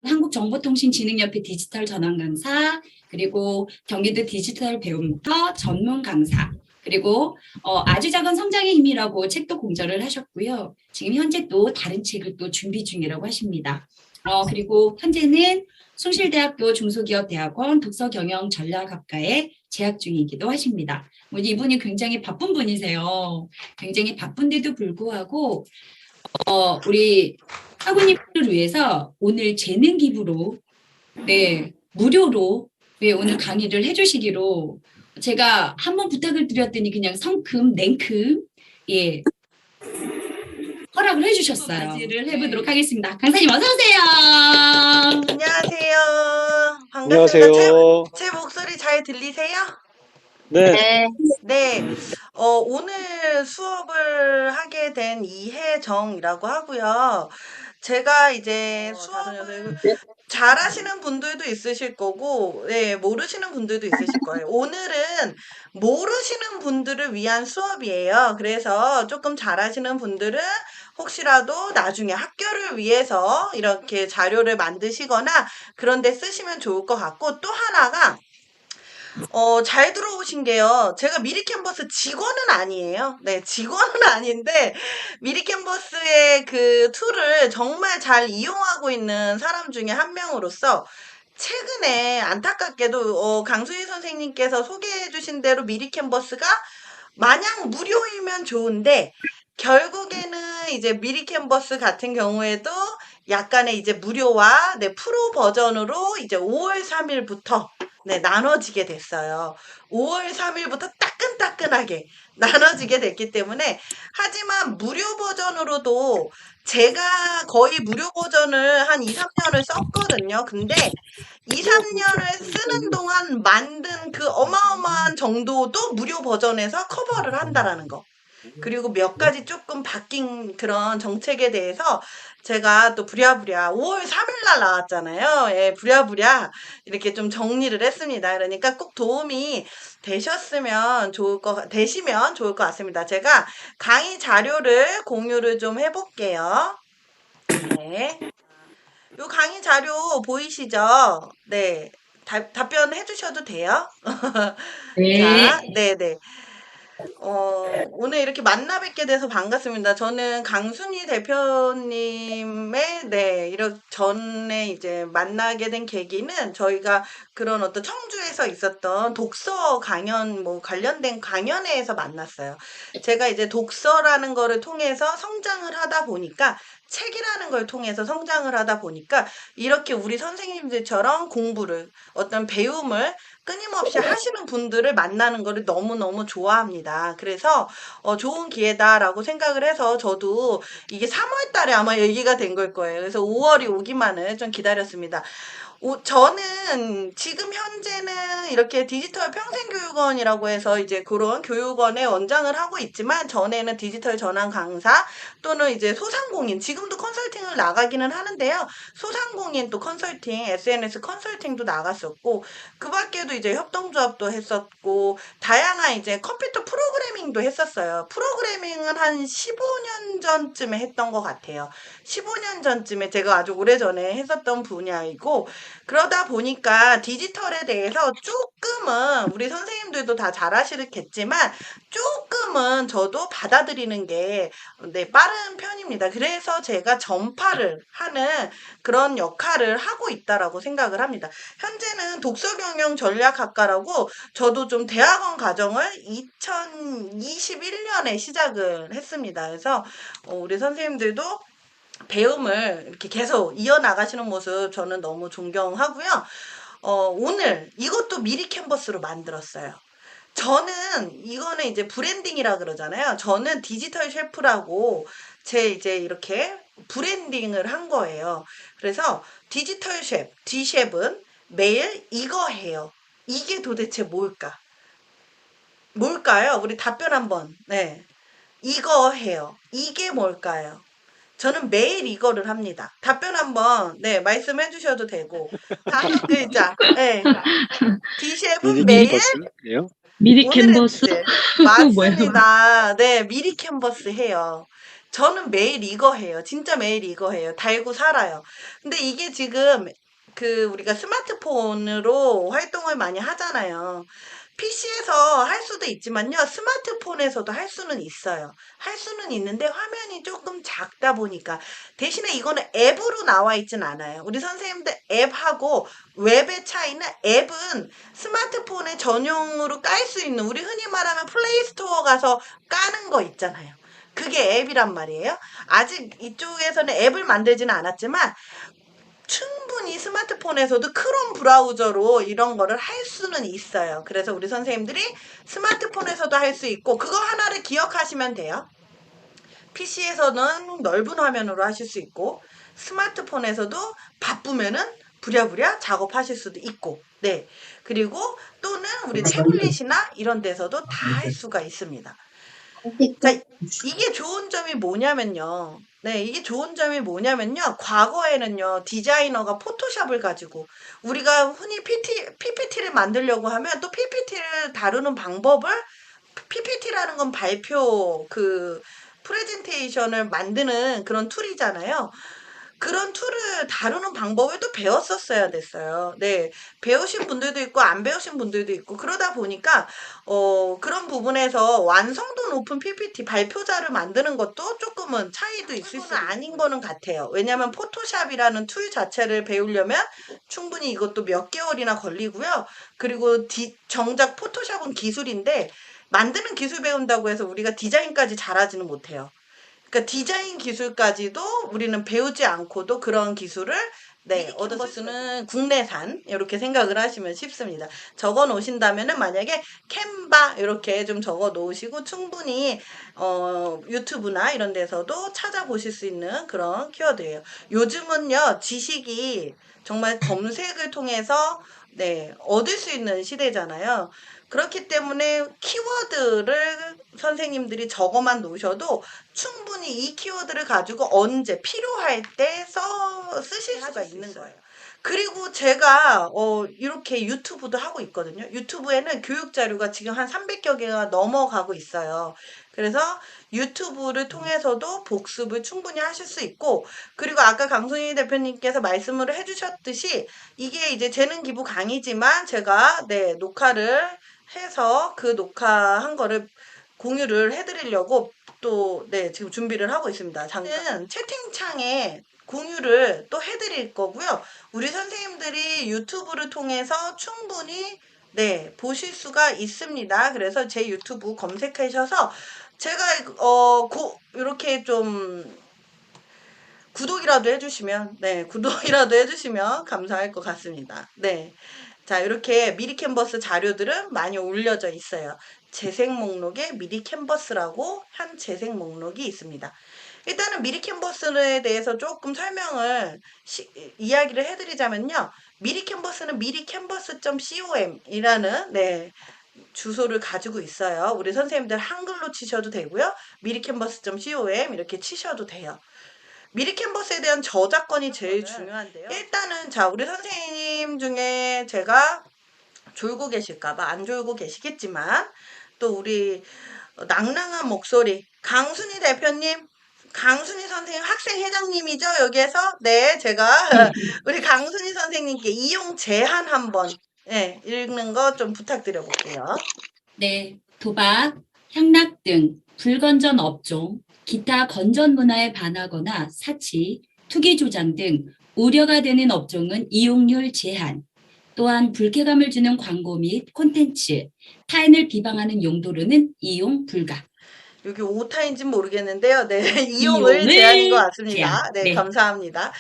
한국정보통신진흥협회 디지털 전환 강사, 그리고 경기도 디지털 배움터 전문 강사, 그리고 아주 작은 성장의 힘이라고 책도 공저를 하셨고요. 지금 현재 또 다른 책을 또 준비 중이라고 하십니다. 그리고 현재는 숭실대학교 중소기업대학원 독서경영전략학과에 재학 중이기도 하십니다. 이분이 굉장히 바쁜 분이세요. 굉장히 바쁜데도 불구하고 우리 사부님들을 위해서 오늘 재능 기부로 무료로 오늘 강의를 해주시기로 제가 한번 부탁을 드렸더니 그냥 성큼 냉큼 허락을 해주셨어요. 맞이를 해보도록 하겠습니다. 강사님 어서 오세요. 안녕하세요. 반갑습니다. 안녕하세요. 제 목소리 잘 들리세요? 네. 네. 오늘 수업을 하게 된 이혜정이라고 하고요. 제가 이제 수업을 잘하시는 분들도 있으실 거고, 네, 모르시는 분들도 있으실 거예요. 오늘은 모르시는 분들을 위한 수업이에요. 그래서 조금 잘하시는 분들은 혹시라도 나중에 학교를 위해서 이렇게 자료를 만드시거나 그런 데 쓰시면 좋을 것 같고, 또 하나가 잘 들어오신 게요. 제가 미리캔버스 직원은 아니에요. 네, 직원은 아닌데, 미리캔버스의 그 툴을 정말 잘 이용하고 있는 사람 중에 한 명으로서, 최근에 안타깝게도, 강수희 선생님께서 소개해 주신 대로 미리캔버스가 마냥 무료이면 좋은데, 결국에는 이제 미리캔버스 같은 경우에도 약간의 이제 무료와 프로 버전으로 이제 5월 3일부터 나눠지게 됐어요. 5월 3일부터 따끈따끈하게 나눠지게 됐기 때문에 하지만 무료 버전으로도 제가 거의 무료 버전을 한 2, 3년을 썼거든요. 근데 2, 3년을 쓰는 동안 만든 그 어마어마한 정도도 무료 버전에서 커버를 한다라는 거. 그리고 몇 가지 조금 바뀐 그런 정책에 대해서 제가 또 부랴부랴 5월 3일 날 나왔잖아요. 예, 부랴부랴 이렇게 좀 정리를 했습니다. 그러니까 꼭 도움이 되시면 좋을 것 같습니다. 제가 강의 자료를 공유를 좀 해볼게요. 네. 요 강의 자료 보이시죠? 네. 답변해 주셔도 돼요? 자, 네네. 오늘 이렇게 만나 뵙게 돼서 반갑습니다. 저는 강순희 대표님의, 전에 이제 만나게 된 계기는 저희가 그런 어떤 청주에서 있었던 독서 강연, 관련된 강연회에서 만났어요. 제가 이제 독서라는 거를 통해서 성장을 하다 보니까, 책이라는 걸 통해서 성장을 하다 보니까, 이렇게 우리 선생님들처럼 공부를, 어떤 배움을 끊임없이 하시는 분들을 만나는 거를 너무너무 좋아합니다. 그래서 좋은 기회다라고 생각을 해서 저도 이게 3월 달에 아마 얘기가 된 걸 거예요. 그래서 5월이 오기만을 좀 기다렸습니다. 저는 지금 현재는 이렇게 디지털 평생교육원이라고 해서 이제 그런 교육원의 원장을 하고 있지만, 전에는 디지털 전환 강사 또는 이제 소상공인, 지금도 컨설팅을 나가기는 하는데요. 소상공인 또 컨설팅, SNS 컨설팅도 나갔었고, 그 밖에도 이제 협동조합도 했었고, 다양한 이제 컴퓨터 프로그래밍도 했었어요. 프로그래밍은 한 15년 전쯤에 했던 것 같아요. 15년 전쯤에 제가 아주 오래전에 했었던 분야이고, 그러다 보니까 디지털에 대해서 조금은 우리 선생님들도 다 잘 아시겠지만 조금은 저도 받아들이는 게 빠른 편입니다. 그래서 제가 전파를 하는 그런 역할을 하고 있다라고 생각을 합니다. 현재는 독서경영전략학과라고 저도 좀 대학원 과정을 2021년에 시작을 했습니다. 그래서 우리 선생님들도 배움을 이렇게 계속 이어나가시는 모습 저는 너무 존경하고요. 오늘 이것도 미리 캔버스로 만들었어요. 저는 이거는 이제 브랜딩이라 그러잖아요. 저는 디지털 셰프라고 이제 이렇게 브랜딩을 한 거예요. 그래서 디지털 셰프, D셰프는 매일 이거 해요. 이게 도대체 뭘까요? 우리 답변 한번. 네. 이거 해요. 이게 뭘까요? 저는 매일 이거를 합니다. 답변 한번 말씀해 주셔도 되고. 다섯 글자. 네. D셰프는 매일 미리 오늘은 캔버스? 뭐예요? 맞습니다. 네, 미리 캔버스 해요. 저는 매일 이거 해요. 진짜 매일 이거 해요. 달고 살아요. 근데 이게 지금 우리가 스마트폰으로 활동을 많이 하잖아요. PC에서 할 수도 있지만요. 스마트폰에서도 할 수는 있어요. 할 수는 있는데 화면이 조금 작다 보니까 대신에 이거는 앱으로 나와 있진 않아요. 우리 선생님들 앱하고 웹의 차이는 앱은 스마트폰에 전용으로 깔 수 있는 우리 흔히 말하는 플레이스토어 가서 까는 거 있잖아요. 그게 앱이란 말이에요. 아직 이쪽에서는 앱을 만들지는 않았지만 충분히 스마트폰에서도 크롬 브라우저로 이런 거를 할 수는 있어요. 그래서 우리 선생님들이 스마트폰에서도 할 수 있고 그거 하나를 기억하시면 돼요. PC에서는 넓은 화면으로 하실 수 있고 스마트폰에서도 바쁘면은 부랴부랴 작업하실 수도 있고 네. 그리고 또는 우리 태블릿이나 이런 데서도 다 할 수가 있습니다. 자, 이게 좋은 점이 뭐냐면요. 네, 이게 좋은 점이 뭐냐면요. 과거에는요, 디자이너가 포토샵을 가지고 우리가 흔히 PPT를 만들려고 하면 또 PPT를 다루는 방법을 PPT라는 건 발표 프레젠테이션을 만드는 그런 툴이잖아요. 그런 툴을 다루는 방법을 또 배웠었어야 됐어요. 네. 배우신 분들도 있고 안 배우신 분들도 있고 그러다 보니까 그런 부분에서 완성도 높은 PPT 발표자를 만드는 것도 조금은 차이도 있을 수 아닌 거는 같아요. 왜냐하면 포토샵이라는 툴 자체를 배우려면 충분히 이것도 몇 개월이나 걸리고요. 그리고 정작 포토샵은 기술인데 만드는 기술 배운다고 해서 우리가 디자인까지 잘하지는 못해요. 그러니까 디자인 기술까지도 우리는 배우지 않고도 그런 기술을 얻을 수는 국내산 이렇게 생각을 하시면 쉽습니다. 적어 놓으신다면은 만약에 캔바 이렇게 좀 적어 놓으시고 충분히 유튜브나 이런 데서도 찾아보실 수 있는 그런 키워드예요. 요즘은요 지식이 정말 검색을 통해서 얻을 수 있는 시대잖아요. 그렇기 때문에 키워드를 선생님들이 적어만 놓으셔도 충분히 이 키워드를 가지고 언제 필요할 때 쓰실 수가 있는 거예요. 그리고 제가 이렇게 유튜브도 하고 있거든요. 유튜브에는 교육 자료가 지금 한 300여 개가 넘어가고 있어요. 그래서 유튜브를 통해서도 복습을 충분히 하실 수 있고 그리고 아까 강순희 대표님께서 말씀을 해주셨듯이 이게 이제 재능 기부 강의지만 제가 녹화를 해서 그 녹화한 거를 공유를 해드리려고 또 지금 준비를 하고 있습니다. 잠깐 채팅창에 공유를 또 해드릴 거고요. 우리 선생님들이 유튜브를 통해서 충분히 보실 수가 있습니다. 그래서 제 유튜브 검색하셔서 제가 이렇게 좀 구독이라도 해주시면 구독이라도 해주시면 감사할 것 같습니다. 자, 이렇게 미리 캔버스 자료들은 많이 올려져 있어요. 재생 목록에 미리 캔버스라고 한 재생 목록이 있습니다. 일단은 미리 캔버스에 대해서 조금 설명을 이야기를 해드리자면요. 미리 캔버스는 미리캔버스.com 이라는 주소를 가지고 있어요. 우리 선생님들 한글로 치셔도 되고요. 미리캔버스.com 이렇게 치셔도 돼요. 미리 캔버스에 대한 저작권이 제일 중요한데요. 일단은 자 우리 선생님 중에 제가 졸고 계실까봐 안 졸고 계시겠지만 또 우리 낭낭한 목소리 강순희 대표님 강순희 선생님 학생회장님이죠 여기에서 제가 우리 강순희 선생님께 이용 제한 한번 읽는 거 좀 부탁드려 볼게요. 네, 도박, 향락 등 불건전 업종, 기타 건전 문화에 반하거나 사치, 투기 조장 등 우려가 되는 업종은 이용률 제한, 또한 불쾌감을 주는 광고 및 콘텐츠, 타인을 비방하는 용도로는 이용 불가. 여기 오타인지는 모르겠는데요. 이용을 제한인 것 같습니다. 제한. 감사합니다.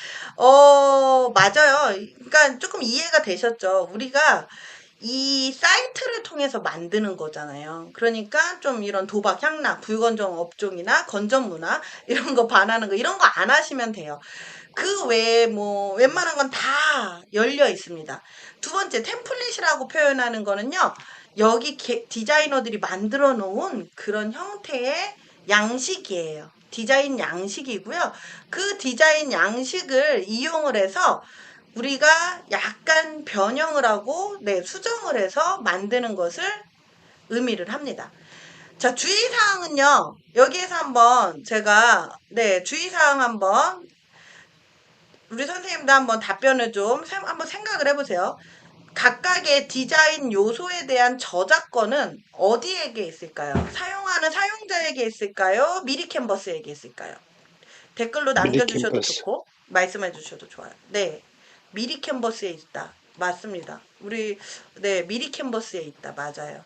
맞아요. 그러니까 조금 이해가 되셨죠? 우리가 이 사이트를 통해서 만드는 거잖아요. 그러니까 좀 이런 도박, 향락, 불건전 업종이나 건전 문화 이런 거 반하는 거 이런 거 안 하시면 돼요. 그 외에 뭐 웬만한 건 다 열려 있습니다. 두 번째 템플릿이라고 표현하는 거는요. 여기 디자이너들이 만들어 놓은 그런 형태의 양식이에요. 디자인 양식이고요. 그 디자인 양식을 이용을 해서 우리가 약간 변형을 하고 수정을 해서 만드는 것을 의미를 합니다. 자, 주의사항은요, 여기에서 한번 제가, 네, 주의사항 한번, 우리 선생님도 한번 답변을 좀 한번 생각을 해보세요. 각각의 디자인 요소에 대한 저작권은 어디에게 있을까요? 사용하는 사용자에게 있을까요? 미리 캔버스에게 있을까요? 댓글로 미리 남겨주셔도 캠퍼스. 좋고, 말씀해 주셔도 좋아요. 네. 미리 캔버스에 있다. 맞습니다. 네, 미리 캔버스에 있다. 맞아요.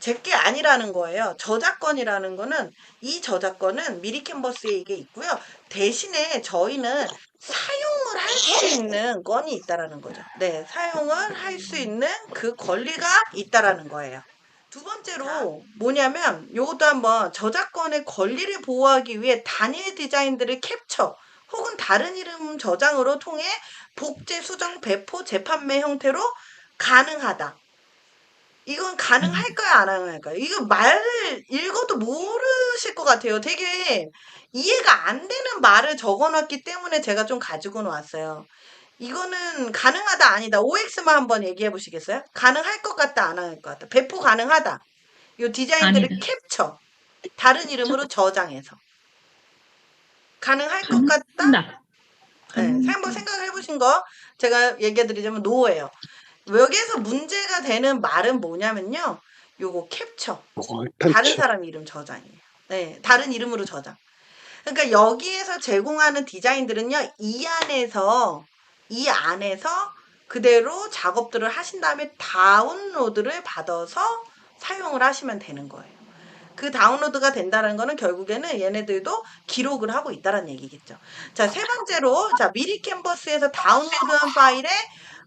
제게 아니라는 거예요. 저작권이라는 거는 이 저작권은 미리 캔버스에 이게 있고요. 대신에 저희는 사용을 할 수 있는 건이 있다라는 거죠. 네, 사용을 할 수 있는 그 권리가 있다라는 거예요. 두 번째로 뭐냐면 요것도 한번 저작권의 권리를 보호하기 위해 단일 디자인들을 캡처 혹은 다른 이름 저장으로 통해 복제, 수정, 배포, 재판매 형태로 가능하다. 이건 가능할까요? 안 가능할까요? 이거 말을 읽어도 모르실 것 같아요. 되게 이해가 안 되는 말을 적어놨기 때문에 제가 좀 가지고는 왔어요. 이거는 가능하다, 아니다. OX만 한번 얘기해 보시겠어요? 가능할 것 같다, 안 할 것 같다. 배포 가능하다. 이 디자인들을 아니다. 캡처. 다른 이름으로 저장해서. 가능할 것 같다? 가능하다. 네, 한번 생각을 해보신 거 제가 얘기해 드리자면 노예요. 여기에서 문제가 되는 말은 뭐냐면요. 요거 캡처. 다른 탄치. 사람 이름 저장이에요. 네, 다른 이름으로 저장. 그러니까 여기에서 제공하는 디자인들은요, 이 안에서 그대로 작업들을 하신 다음에 다운로드를 받아서 사용을 하시면 되는 거예요. 그 다운로드가 된다는 거는 결국에는 얘네들도 기록을 하고 있다는 얘기겠죠. 자, 세 번째로, 자, 미리 캔버스에서 다운로드한 파일에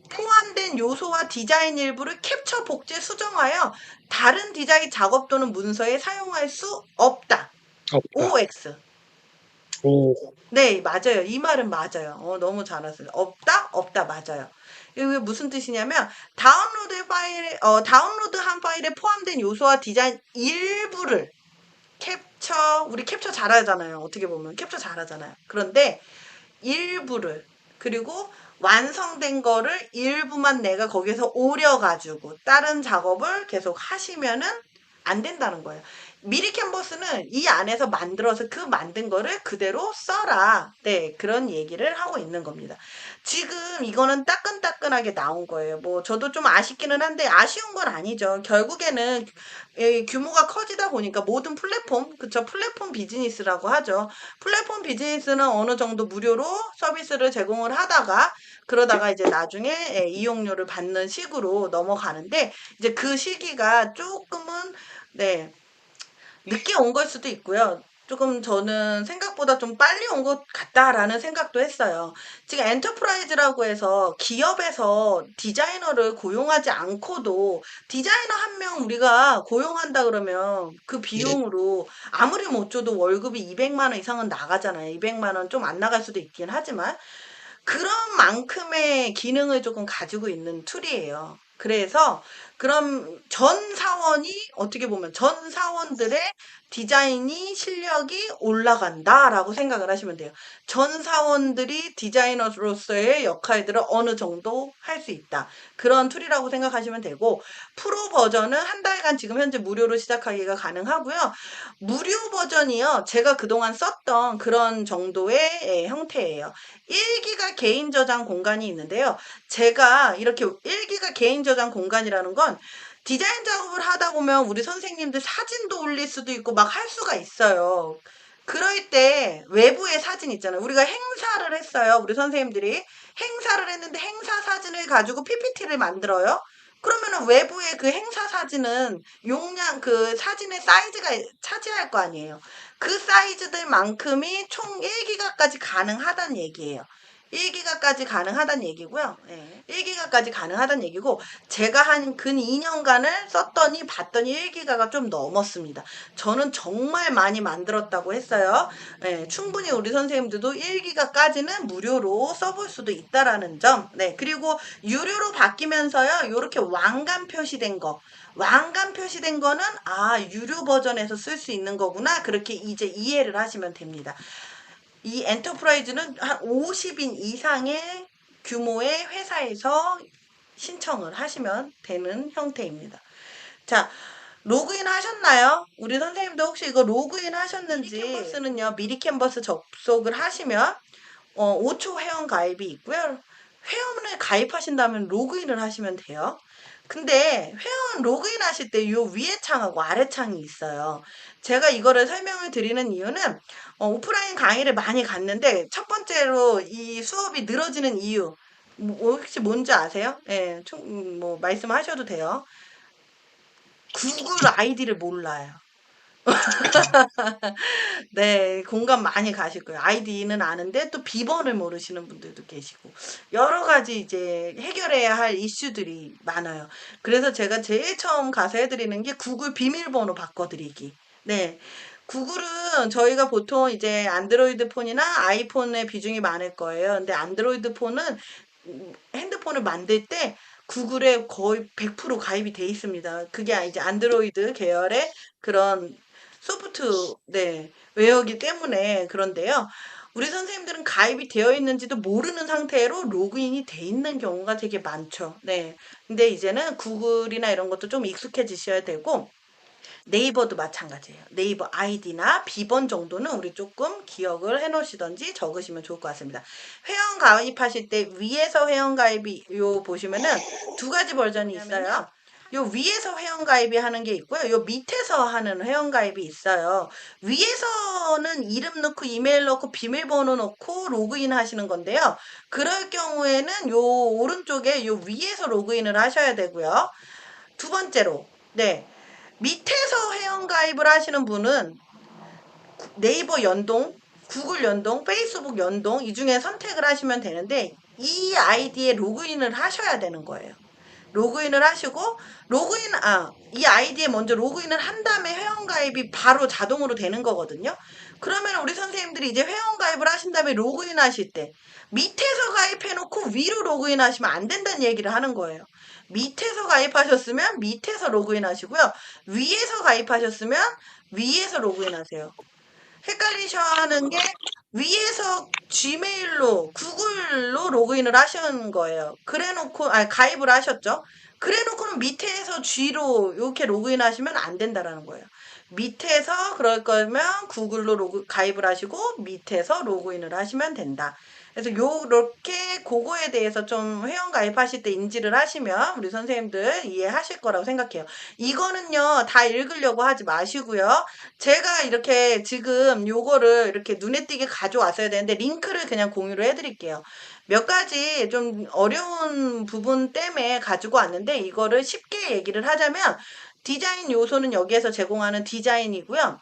포함된 요소와 디자인 일부를 캡처, 복제, 수정하여 다른 디자인 작업 또는 문서에 사용할 수 없다. 없다. OX. 오. 네, 맞아요. 이 말은 맞아요. 너무 잘하세요. 없다? 없다. 맞아요. 이게 무슨 뜻이냐면, 다운로드한 파일에 포함된 요소와 디자인 일부를 우리 캡처 잘하잖아요. 어떻게 보면. 캡처 잘하잖아요. 그런데 일부를, 그리고 완성된 거를 일부만 내가 거기서 오려가지고 다른 작업을 계속 하시면은 안 된다는 거예요. 미리 캔버스는 이 안에서 만들어서 그 만든 거를 그대로 써라. 네, 그런 얘기를 하고 있는 겁니다. 지금 이거는 따끈따끈하게 나온 거예요. 뭐 저도 좀 아쉽기는 한데 아쉬운 건 아니죠. 결국에는 규모가 커지다 보니까 모든 플랫폼, 그쵸? 플랫폼 비즈니스라고 하죠. 플랫폼 비즈니스는 어느 정도 무료로 서비스를 제공을 하다가 그러다가 이제 나중에 이용료를 받는 식으로 넘어가는데 이제 그 시기가 조금은 네, 늦게 온 걸 수도 있고요. 조금 저는 생각보다 좀 빨리 온 것 같다라는 생각도 했어요. 지금 엔터프라이즈라고 해서 기업에서 디자이너를 고용하지 않고도 디자이너 한 명 우리가 고용한다 그러면 그 비용으로 아무리 못 줘도 월급이 200만 원 이상은 나가잖아요. 200만 원 좀 안 나갈 수도 있긴 하지만 그런 만큼의 기능을 조금 가지고 있는 툴이에요. 그래서 그럼 전 사원이 어떻게 보면 전 사원들의 디자인이 실력이 올라간다라고 생각을 하시면 돼요. 전 사원들이 디자이너로서의 역할들을 어느 정도 할 수 있다. 그런 툴이라고 생각하시면 되고 프로 버전은 한 달간 지금 현재 무료로 시작하기가 가능하고요. 무료 버전이요. 제가 그동안 썼던 그런 정도의 형태예요. 1기가 개인 저장 공간이 있는데요. 제가 이렇게 1기가 개인 저장 공간이라는 건 디자인 작업을 하다 보면 우리 선생님들 사진도 올릴 수도 있고 막 할 수가 있어요. 그럴 때 외부의 사진 있잖아요. 우리가 행사를 했어요. 우리 선생님들이 행사를 했는데 행사 사진을 가지고 PPT를 만들어요. 그러면은 외부의 그 행사 사진은 용량 그 사진의 사이즈가 차지할 거 아니에요. 그 사이즈들만큼이 총 1기가까지 가능하다는 얘기예요. 1기가까지 가능하다는 얘기고요. 네. 1기가까지 가능하다는 얘기고 제가 한 근 2년간을 썼더니 봤더니 1기가가 좀 넘었습니다. 저는 정말 많이 만들었다고 했어요. 네, 충분히 우리 선생님들도 1기가까지는 무료로 써볼 수도 있다라는 점. 네, 그리고 유료로 바뀌면서요. 이렇게 왕관 표시된 거. 왕관 표시된 거는 유료 버전에서 쓸 수 있는 거구나. 그렇게 이제 이해를 하시면 됩니다. 이 엔터프라이즈는 한 50인 이상의 규모의 회사에서 신청을 하시면 되는 형태입니다. 자, 로그인 하셨나요? 우리 선생님도 혹시 이거 로그인 하셨는지. 미리 캔버스는요, 미리 캔버스 접속을 하시면 5초 회원 가입이 있고요. 회원을 가입하신다면 로그인을 하시면 돼요. 근데 회원 로그인 하실 때 요 위에 창하고 아래 창이 있어요. 제가 이거를 설명을 드리는 이유는 오프라인 강의를 많이 갔는데 첫 번째로 이 수업이 늘어지는 이유 혹시 뭔지 아세요? 예, 뭐 말씀하셔도 돼요. 구글 아이디를 몰라요. 네, 공감 많이 가실 거예요. 아이디는 아는데 또 비번을 모르시는 분들도 계시고 여러 가지 이제 해결해야 할 이슈들이 많아요. 그래서 제가 제일 처음 가서 해드리는 게 구글 비밀번호 바꿔드리기. 네. 구글은 저희가 보통 이제 안드로이드 폰이나 아이폰의 비중이 많을 거예요. 근데 안드로이드 폰은 핸드폰을 만들 때 구글에 거의 100% 가입이 돼 있습니다. 그게 이제 안드로이드 계열의 그런 소프트, 네, 웨어기 때문에 그런데요. 우리 선생님들은 가입이 되어 있는지도 모르는 상태로 로그인이 돼 있는 경우가 되게 많죠. 네. 근데 이제는 구글이나 이런 것도 좀 익숙해지셔야 되고, 네이버도 마찬가지예요. 네이버 아이디나 비번 정도는 우리 조금 기억을 해 놓으시던지 적으시면 좋을 것 같습니다. 회원 가입하실 때 위에서 회원 가입이 요 보시면은 두 가지 버전이 있어요. 요 위에서 회원 가입이 하는 게 있고요. 요 밑에서 하는 회원 가입이 있어요. 위에서는 이름 넣고 이메일 넣고 비밀번호 넣고 로그인 하시는 건데요. 그럴 경우에는 요 오른쪽에 요 위에서 로그인을 하셔야 되고요. 두 번째로, 네. 밑에서 회원 가입을 하시는 분은 네이버 연동, 구글 연동, 페이스북 연동 이 중에 선택을 하시면 되는데 이 아이디에 로그인을 하셔야 되는 거예요. 로그인을 하시고 이 아이디에 먼저 로그인을 한 다음에 회원 가입이 바로 자동으로 되는 거거든요. 그러면 우리 선생님들이 이제 회원 가입을 하신 다음에 로그인 하실 때 밑에서 가입해 놓고 위로 로그인 하시면 안 된다는 얘기를 하는 거예요. 밑에서 가입하셨으면 밑에서 로그인 하시고요. 위에서 가입하셨으면 위에서 로그인 하세요. 헷갈리셔 하는 게 위에서 지메일로 구글로 로그인을 하시는 거예요. 그래놓고 가입을 하셨죠. 그래놓고는 밑에서 G로 이렇게 로그인 하시면 안 된다라는 거예요. 밑에서 그럴 거면 구글로 가입을 하시고 밑에서 로그인을 하시면 된다. 그래서 요렇게 그거에 대해서 좀 회원 가입하실 때 인지를 하시면 우리 선생님들 이해하실 거라고 생각해요. 이거는요 다 읽으려고 하지 마시고요. 제가 이렇게 지금 요거를 이렇게 눈에 띄게 가져왔어야 되는데 링크를 그냥 공유를 해드릴게요. 몇 가지 좀 어려운 부분 때문에 가지고 왔는데 이거를 쉽게 얘기를 하자면 디자인 요소는 여기에서 제공하는 디자인이고요.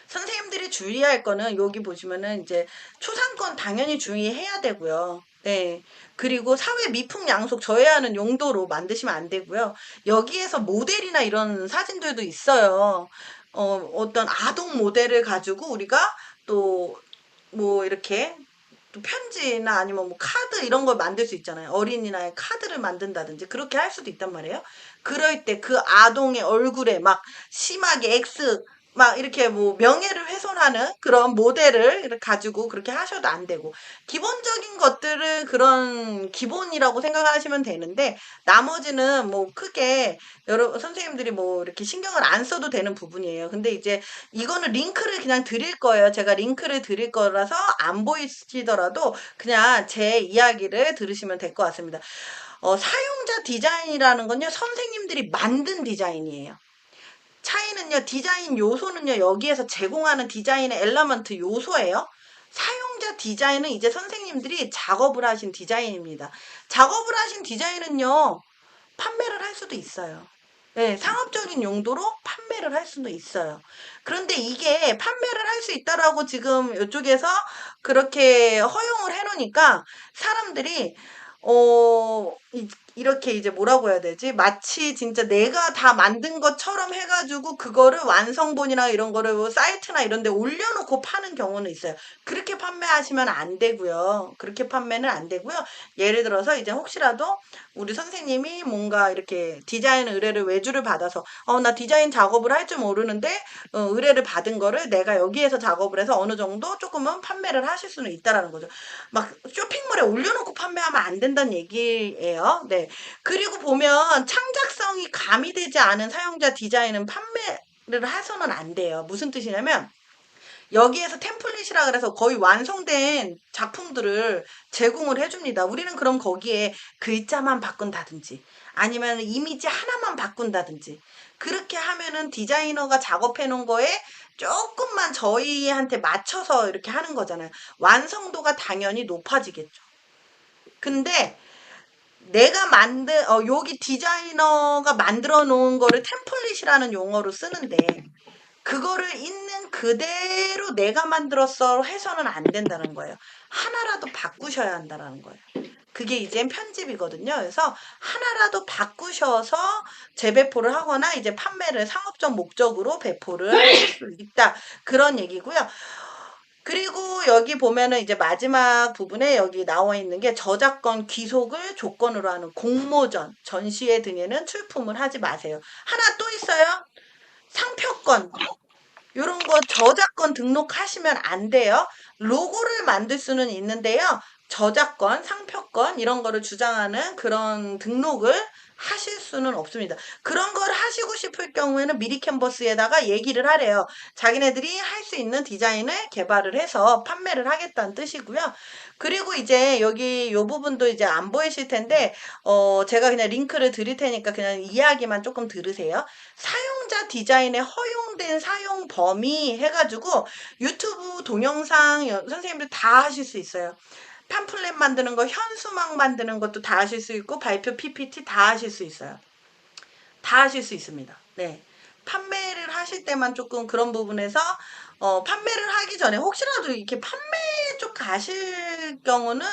선생님들이 주의할 거는 여기 보시면은 이제 초상권 당연히 주의해야 되고요. 네. 그리고 사회 미풍 양속 저해하는 용도로 만드시면 안 되고요. 여기에서 모델이나 이런 사진들도 있어요. 어떤 아동 모델을 가지고 우리가 또 뭐 이렇게 또 편지나 아니면 뭐 카드 이런 걸 만들 수 있잖아요. 어린이날의 카드를 만든다든지 그렇게 할 수도 있단 말이에요. 그럴 때 그 아동의 얼굴에 막 심하게 X 막 이렇게 뭐 명예를 훼손하는 그런 모델을 이렇게 가지고 그렇게 하셔도 안 되고 기본적인 것들은 그런 기본이라고 생각하시면 되는데 나머지는 뭐 크게 여러 선생님들이 뭐 이렇게 신경을 안 써도 되는 부분이에요. 근데 이제 이거는 링크를 그냥 드릴 거예요. 제가 링크를 드릴 거라서 안 보이시더라도 그냥 제 이야기를 들으시면 될 것 같습니다. 사용자 디자인이라는 건요, 선생님들이 만든 디자인이에요. 차이는요, 디자인 요소는요, 여기에서 제공하는 디자인의 엘러먼트 요소예요. 사용자 디자인은 이제 선생님들이 작업을 하신 디자인입니다. 작업을 하신 디자인은요, 판매를 할 수도 있어요. 네, 상업적인 용도로 판매를 할 수도 있어요. 그런데 이게 판매를 할 수 있다라고 지금 이쪽에서 그렇게 허용을 해놓으니까 사람들이 이렇게 이제 뭐라고 해야 되지? 마치 진짜 내가 다 만든 것처럼 해가지고 그거를 완성본이나 이런 거를 뭐 사이트나 이런 데 올려놓고 파는 경우는 있어요. 그렇게 판매하시면 안 되고요. 그렇게 판매는 안 되고요. 예를 들어서 이제 혹시라도 우리 선생님이 뭔가 이렇게 디자인 의뢰를 외주를 받아서 나 디자인 작업을 할 줄 모르는데 의뢰를 받은 거를 내가 여기에서 작업을 해서 어느 정도 조금은 판매를 하실 수는 있다라는 거죠. 막 쇼핑몰에 올려놓고 판매하면 안 된다. 된다는 얘기예요. 네. 그리고 보면 창작성이 가미되지 않은 사용자 디자인은 판매를 해서는 안 돼요. 무슨 뜻이냐면 여기에서 템플릿이라 그래서 거의 완성된 작품들을 제공을 해줍니다. 우리는 그럼 거기에 글자만 바꾼다든지 아니면 이미지 하나만 바꾼다든지 그렇게 하면은 디자이너가 작업해 놓은 거에 조금만 저희한테 맞춰서 이렇게 하는 거잖아요. 완성도가 당연히 높아지겠죠. 근데 내가 여기 디자이너가 만들어 놓은 거를 템플릿이라는 용어로 쓰는데 그거를 있는 그대로 내가 만들었어 해서는 안 된다는 거예요. 하나라도 바꾸셔야 한다는 거예요. 그게 이제 편집이거든요. 그래서 하나라도 바꾸셔서 재배포를 하거나 이제 판매를 상업적 목적으로 배포를 할 수 있다. 그런 얘기고요. 그리고 여기 보면은 이제 마지막 부분에 여기 나와 있는 게 저작권 귀속을 조건으로 하는 공모전, 전시회 등에는 출품을 하지 마세요. 하나 또 있어요. 상표권. 요런 거 저작권 등록하시면 안 돼요. 로고를 만들 수는 있는데요. 저작권, 상표권 이런 거를 주장하는 그런 등록을 하실 수는 없습니다. 그런 걸 하시고 싶을 경우에는 미리 캔버스에다가 얘기를 하래요. 자기네들이 할 수 있는 디자인을 개발을 해서 판매를 하겠다는 뜻이고요. 그리고 이제 여기 요 부분도 이제 안 보이실 텐데 제가 그냥 링크를 드릴 테니까 그냥 이야기만 조금 들으세요. 사용자 디자인에 허용된 사용 범위 해가지고 유튜브 동영상 선생님들 다 하실 수 있어요. 팜플렛 만드는 거, 현수막 만드는 것도 다 하실 수 있고 발표 PPT 다 하실 수 있어요. 다 하실 수 있습니다. 네. 판매를 하실 때만 조금 그런 부분에서 판매를 하기 전에 혹시라도 이렇게 판매 쪽 가실 경우는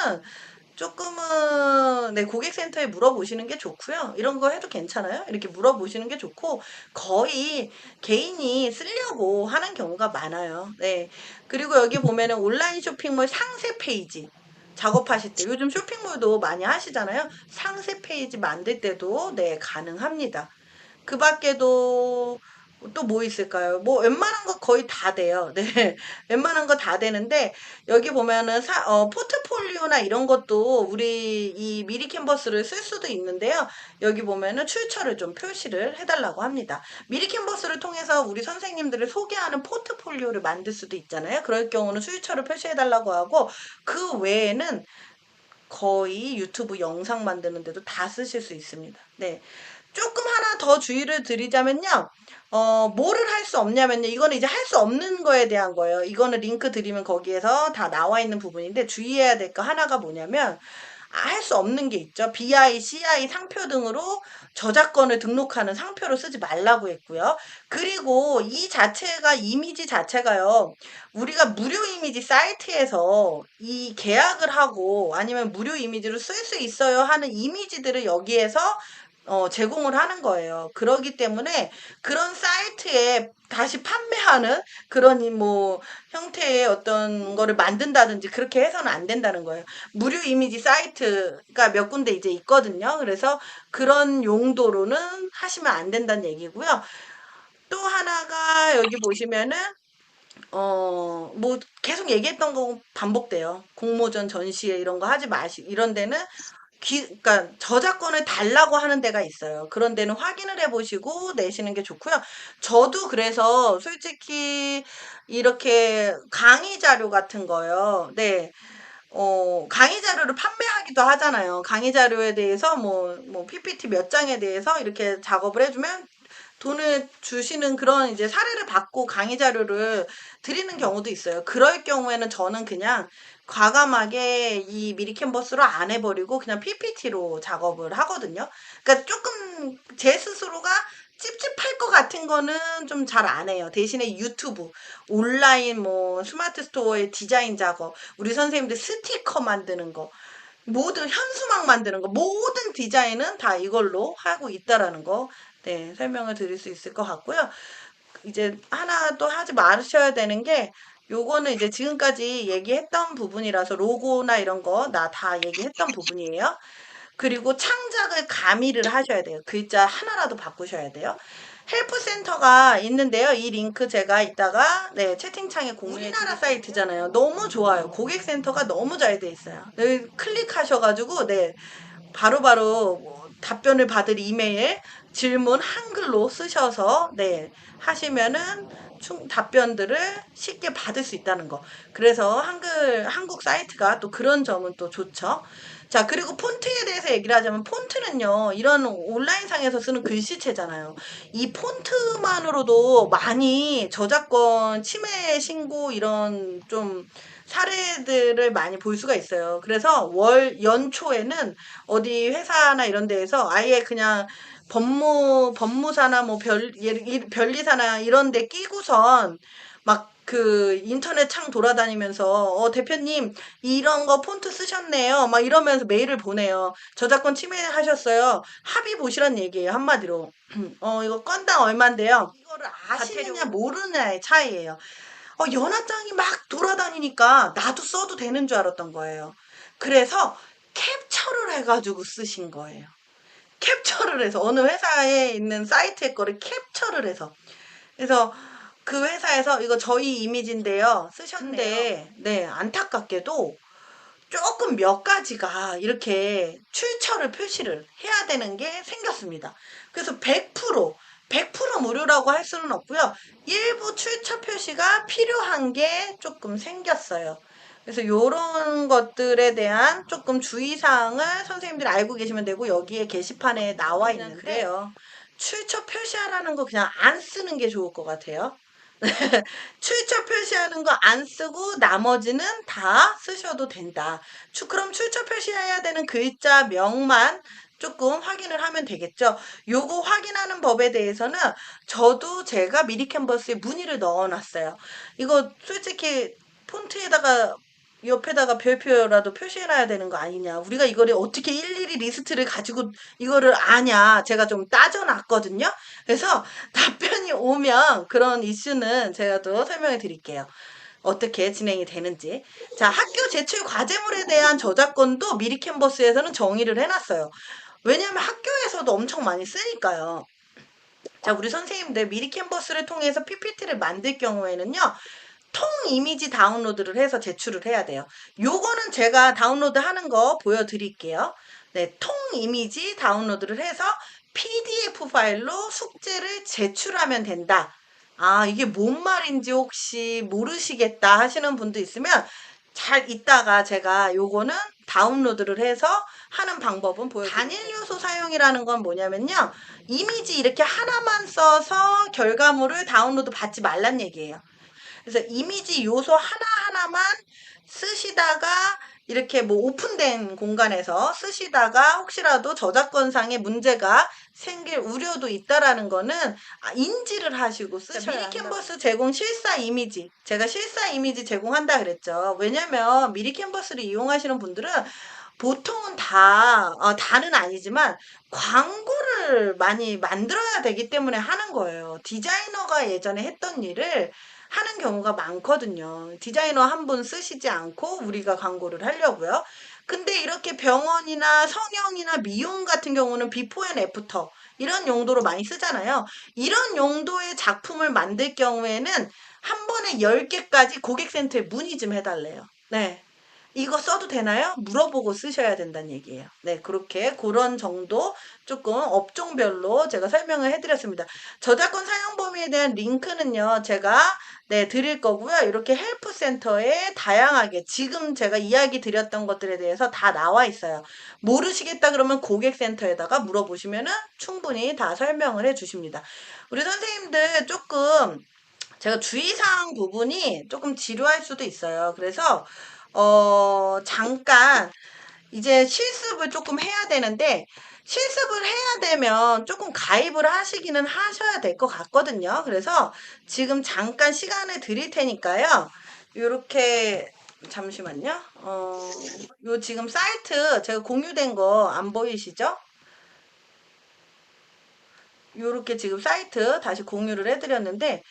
조금은 네, 고객센터에 물어보시는 게 좋고요. 이런 거 해도 괜찮아요. 이렇게 물어보시는 게 좋고 거의 개인이 쓰려고 하는 경우가 많아요. 네. 그리고 여기 보면은 온라인 쇼핑몰 상세 페이지 작업하실 때 요즘 쇼핑몰도 많이 하시잖아요. 상세 페이지 만들 때도 네, 가능합니다. 그 밖에도 또 뭐 있을까요? 뭐 웬만한 거 거의 다 돼요. 네. 웬만한 거 다 되는데 여기 보면은 포트폴리오나 이런 것도 우리 이 미리 캔버스를 쓸 수도 있는데요. 여기 보면은 출처를 좀 표시를 해달라고 합니다. 미리 캔버스를 통해서 우리 선생님들을 소개하는 포트폴리오를 만들 수도 있잖아요. 그럴 경우는 출처를 표시해달라고 하고 그 외에는 거의 유튜브 영상 만드는 데도 다 쓰실 수 있습니다. 네. 조금 하나 더 주의를 드리자면요. 뭐를 할 수 없냐면요. 이거는 이제 할 수 없는 거에 대한 거예요. 이거는 링크 드리면 거기에서 다 나와 있는 부분인데 주의해야 될 거 하나가 뭐냐면 할 수 없는 게 있죠. BI, CI 상표 등으로 저작권을 등록하는 상표를 쓰지 말라고 했고요. 그리고 이 자체가 이미지 자체가요. 우리가 무료 이미지 사이트에서 이 계약을 하고 아니면 무료 이미지로 쓸 수 있어요 하는 이미지들을 여기에서 제공을 하는 거예요. 그러기 때문에 그런 사이트에 다시 판매하는 그런 뭐 형태의 어떤 거를 만든다든지 그렇게 해서는 안 된다는 거예요. 무료 이미지 사이트가 몇 군데 이제 있거든요. 그래서 그런 용도로는 하시면 안 된다는 얘기고요. 또 하나가 여기 보시면은 뭐 계속 얘기했던 거 반복돼요. 공모전 전시회 이런 거 하지 이런 데는 그러니까 저작권을 달라고 하는 데가 있어요. 그런 데는 확인을 해보시고 내시는 게 좋고요. 저도 그래서 솔직히 이렇게 강의 자료 같은 거요. 네. 강의 자료를 판매하기도 하잖아요. 강의 자료에 대해서 뭐 PPT 몇 장에 대해서 이렇게 작업을 해주면 돈을 주시는 그런 이제 사례를 받고 강의 자료를 드리는 경우도 있어요. 그럴 경우에는 저는 그냥 과감하게 이 미리 캔버스로 안 해버리고 그냥 PPT로 작업을 하거든요. 그러니까 조금 제 스스로가 찝찝할 것 같은 거는 좀 잘 안 해요. 대신에 유튜브, 온라인 뭐 스마트 스토어의 디자인 작업, 우리 선생님들 스티커 만드는 거, 모든 현수막 만드는 거, 모든 디자인은 다 이걸로 하고 있다라는 거, 네, 설명을 드릴 수 있을 것 같고요. 이제 하나 또 하지 마셔야 되는 게 요거는 이제 지금까지 얘기했던 부분이라서 로고나 이런 거 나 다 얘기했던 부분이에요. 그리고 창작을 가미를 하셔야 돼요. 글자 하나라도 바꾸셔야 돼요. 헬프센터가 있는데요. 이 링크 제가 이따가 채팅창에 공유해 우리나라 사이트잖아요. 너무 좋아요. 고객센터가 너무 잘 돼 있어요. 여기 클릭하셔가지고 바로바로 뭐 답변을 받을 이메일, 질문 한글로 쓰셔서 하시면은 답변들을 쉽게 받을 수 있다는 거. 그래서 한국 사이트가 또 그런 점은 또 좋죠. 자, 그리고 폰트에 대해서 얘기를 하자면 폰트는요, 이런 온라인상에서 쓰는 글씨체잖아요. 이 폰트만으로도 많이 저작권 침해 신고 이런 좀 사례들을 많이 볼 수가 있어요. 그래서 연초에는 어디 회사나 이런 데에서 아예 그냥 법무사나 뭐 변리사나 이런 데 끼고선 막 그 인터넷 창 돌아다니면서 대표님 이런 거 폰트 쓰셨네요. 막 이러면서 메일을 보내요. 저작권 침해하셨어요. 합의 보시란 얘기예요. 한마디로. 이거 건당 얼만데요. 이거를 아시느냐 모르느냐의 차이예요. 연하장이 막 돌아다니니까 나도 써도 되는 줄 알았던 거예요. 그래서 캡처를 해가지고 쓰신 거예요. 캡처를 해서 어느 회사에 있는 사이트의 거를 캡처를 해서 그래서 그 회사에서 이거 저희 이미지인데요. 쓰셨는데 안타깝게도 조금 몇 가지가 이렇게 출처를 표시를 해야 되는 게 생겼습니다. 그래서 100% 무료라고 할 수는 없고요. 일부 출처 표시가 필요한 게 조금 생겼어요. 그래서 이런 것들에 대한 조금 주의사항을 선생님들이 알고 계시면 되고 여기에 게시판에 나와 있는데요. 출처 표시하라는 거 그냥 안 쓰는 게 좋을 것 같아요. 출처 표시하는 거 안 쓰고 나머지는 다 쓰셔도 된다. 그럼 출처 표시해야 되는 글자명만 조금 확인을 하면 되겠죠. 요거 확인하는 법에 대해서는 저도 제가 미리 캔버스에 문의를 넣어놨어요. 이거 솔직히 폰트에다가 옆에다가 별표라도 표시해놔야 되는 거 아니냐. 우리가 이거를 어떻게 일일이 리스트를 가지고 이거를 아냐. 제가 좀 따져놨거든요. 그래서 답변이 오면 그런 이슈는 제가 또 설명해 드릴게요. 어떻게 진행이 되는지. 자, 학교 제출 과제물에 대한 저작권도 미리 캔버스에서는 정의를 해놨어요. 왜냐하면 학교에서도 엄청 많이 쓰니까요. 자, 우리 선생님들 미리 캔버스를 통해서 PPT를 만들 경우에는요. 통 이미지 다운로드를 해서 제출을 해야 돼요. 요거는 제가 다운로드 하는 거 보여드릴게요. 통 이미지 다운로드를 해서 PDF 파일로 숙제를 제출하면 된다. 아, 이게 뭔 말인지 혹시 모르시겠다 하시는 분도 있으면 잘 이따가 제가 요거는 다운로드를 해서 하는 방법은 보여드릴게요. 단일 요소 사용이라는 건 뭐냐면요. 이미지 이렇게 하나만 써서 결과물을 다운로드 받지 말란 얘기예요. 그래서 이미지 요소 하나하나만 쓰시다가 이렇게 뭐 오픈된 공간에서 쓰시다가 혹시라도 저작권상의 문제가 생길 우려도 있다라는 거는 인지를 하시고 쓰셔야 미리 캔버스 제공 실사 이미지. 제가 실사 이미지 제공한다 그랬죠. 왜냐면 미리 캔버스를 이용하시는 분들은 보통은 다는 아니지만 광고를 많이 만들어야 되기 때문에 하는 거예요. 디자이너가 예전에 했던 일을 하는 경우가 많거든요. 디자이너 한 분 쓰시지 않고 우리가 광고를 하려고요. 근데 이렇게 병원이나 성형이나 미용 같은 경우는 비포 앤 애프터 이런 용도로 많이 쓰잖아요. 이런 용도의 작품을 만들 경우에는 한 번에 10개까지 고객센터에 문의 좀 해달래요. 네. 이거 써도 되나요? 물어보고 쓰셔야 된다는 얘기예요. 네, 그런 정도 조금 업종별로 제가 설명을 해드렸습니다. 저작권 사용 범위에 대한 링크는요, 제가 드릴 거고요. 이렇게 헬프센터에 다양하게 지금 제가 이야기 드렸던 것들에 대해서 다 나와 있어요. 모르시겠다 그러면 고객센터에다가 물어보시면은 충분히 다 설명을 해 주십니다. 우리 선생님들 조금 제가 주의사항 부분이 조금 지루할 수도 있어요. 그래서 잠깐 이제 실습을 조금 해야 되는데 실습을 해야 되면 조금 가입을 하시기는 하셔야 될 것 같거든요. 그래서 지금 잠깐 시간을 드릴 테니까요. 요렇게 잠시만요. 요 지금 사이트 제가 공유된 거 안 보이시죠? 요렇게 지금 사이트 다시 공유를 해드렸는데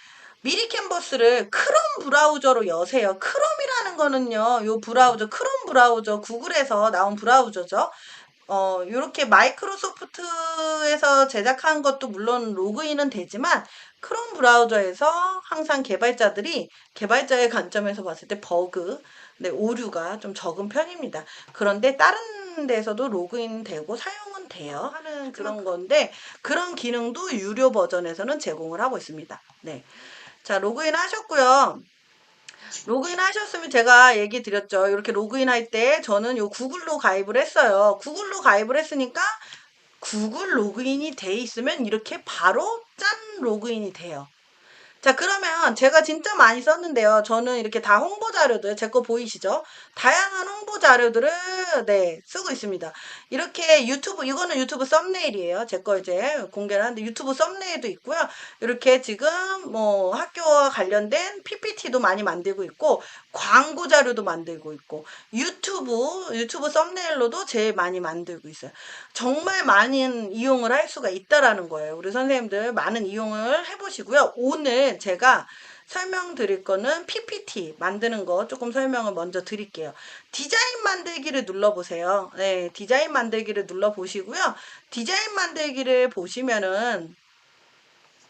미리 캔버스를 크롬 브라우저로 여세요. 크롬이라는 거는요, 요 브라우저, 크롬 브라우저, 구글에서 나온 브라우저죠. 요렇게 마이크로소프트에서 제작한 것도 물론 로그인은 되지만 크롬 브라우저에서 항상 개발자의 관점에서 봤을 때 버그, 네, 오류가 좀 적은 편입니다. 그런데 다른 데서도 로그인 되고 사용은 돼요. 하는 그런 건데 그런 기능도 유료 버전에서는 제공을 하고 있습니다. 네. 자, 로그인 하셨고요. 로그인 하셨으면 제가 얘기 드렸죠. 이렇게 로그인 할 때 저는 요 구글로 가입을 했어요. 구글로 가입을 했으니까 구글 로그인이 돼 있으면 이렇게 바로 짠 로그인이 돼요. 자, 그러면 제가 진짜 많이 썼는데요. 저는 이렇게 다 홍보 자료들, 제 거 보이시죠? 다양한 홍보 자료들을, 네, 쓰고 있습니다. 이렇게 이거는 유튜브 썸네일이에요. 제 거 이제 공개를 하는데 유튜브 썸네일도 있고요. 이렇게 지금 뭐 학교와 관련된 PPT도 많이 만들고 있고, 광고 자료도 만들고 있고, 유튜브 썸네일로도 제일 많이 만들고 있어요. 정말 많은 이용을 할 수가 있다라는 거예요. 우리 선생님들 많은 이용을 해보시고요. 오늘 제가 설명드릴 거는 PPT 만드는 거 조금 설명을 먼저 드릴게요. 디자인 만들기를 눌러보세요. 네, 디자인 만들기를 눌러보시고요. 디자인 만들기를 보시면은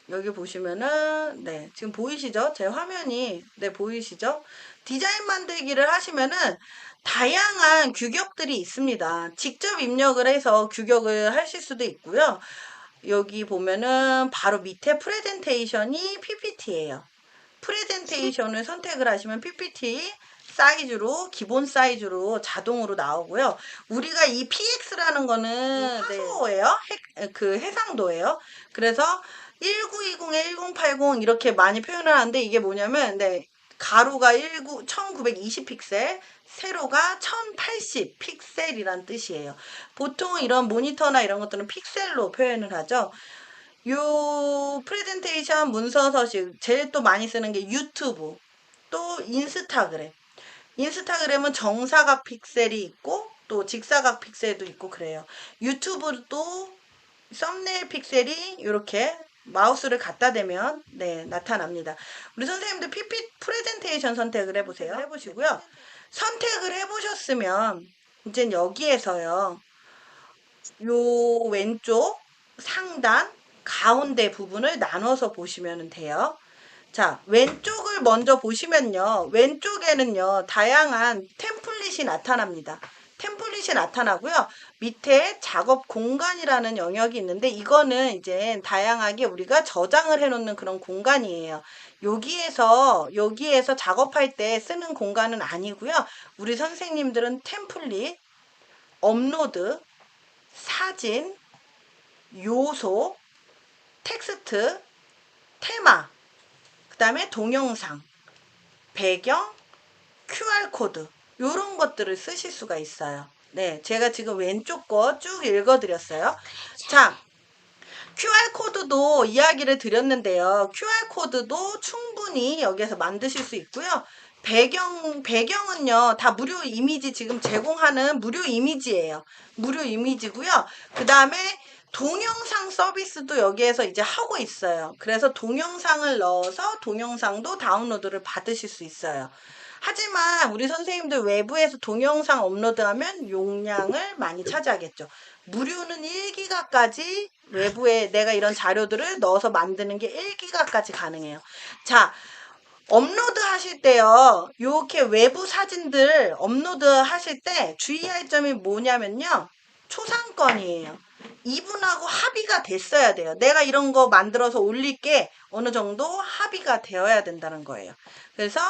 여기 보시면은 네, 지금 보이시죠? 제 화면이 네, 보이시죠? 디자인 만들기를 하시면은 다양한 규격들이 있습니다. 직접 입력을 해서 규격을 하실 수도 있고요. 여기 보면은 바로 밑에 프레젠테이션이 PPT예요. 프레젠테이션을 선택을 하시면 PPT 사이즈로 기본 사이즈로 자동으로 나오고요. 우리가 이 PX라는 거는 화소예요. 그 해상도예요. 그래서 1920에 1080 이렇게 많이 표현을 하는데 이게 뭐냐면 네, 가로가 1920 픽셀, 세로가 1080 픽셀이란 뜻이에요. 보통 이런 모니터나 이런 것들은 픽셀로 표현을 하죠. 요 프레젠테이션 문서 서식 제일 또 많이 쓰는 게 유튜브, 또 인스타그램. 인스타그램은 정사각 픽셀이 있고 또 직사각 픽셀도 있고 그래요. 유튜브도 썸네일 픽셀이 이렇게 마우스를 갖다 대면 네, 나타납니다. 우리 선생님들 프레젠테이션 선택을 해보세요. 해보시고요. 선택을 해보셨으면 이제 여기에서요. 요 왼쪽 상단 가운데 부분을 나눠서 보시면 돼요. 자, 왼쪽을 먼저 보시면요. 왼쪽에는요, 다양한 템플릿이 나타납니다. 템플릿이 나타나고요. 밑에 작업 공간이라는 영역이 있는데 이거는 이제 다양하게 우리가 저장을 해 놓는 그런 공간이에요. 여기에서 작업할 때 쓰는 공간은 아니고요. 우리 선생님들은 템플릿, 업로드, 사진, 요소, 텍스트, 테마, 그 다음에 동영상, 배경, QR코드 요런 것들을 쓰실 수가 있어요. 네, 제가 지금 왼쪽 거 쭉 읽어드렸어요. 자, QR코드도 이야기를 드렸는데요. QR코드도 충분히 여기에서 만드실 수 있고요. 배경은요, 다 무료 이미지 지금 제공하는 무료 이미지예요. 무료 이미지고요. 그 다음에 동영상 서비스도 여기에서 이제 하고 있어요. 그래서 동영상을 넣어서 동영상도 다운로드를 받으실 수 있어요. 하지만 우리 선생님들 외부에서 동영상 업로드하면 용량을 많이 차지하겠죠. 무료는 1기가까지 외부에 내가 이런 자료들을 넣어서 만드는 게 1기가까지 가능해요. 자, 업로드 하실 때요. 이렇게 외부 사진들 업로드 하실 때 주의할 점이 뭐냐면요. 초상권이에요. 이분하고 합의가 됐어야 돼요. 내가 이런 거 만들어서 올릴게 어느 정도 합의가 되어야 된다는 거예요. 그래서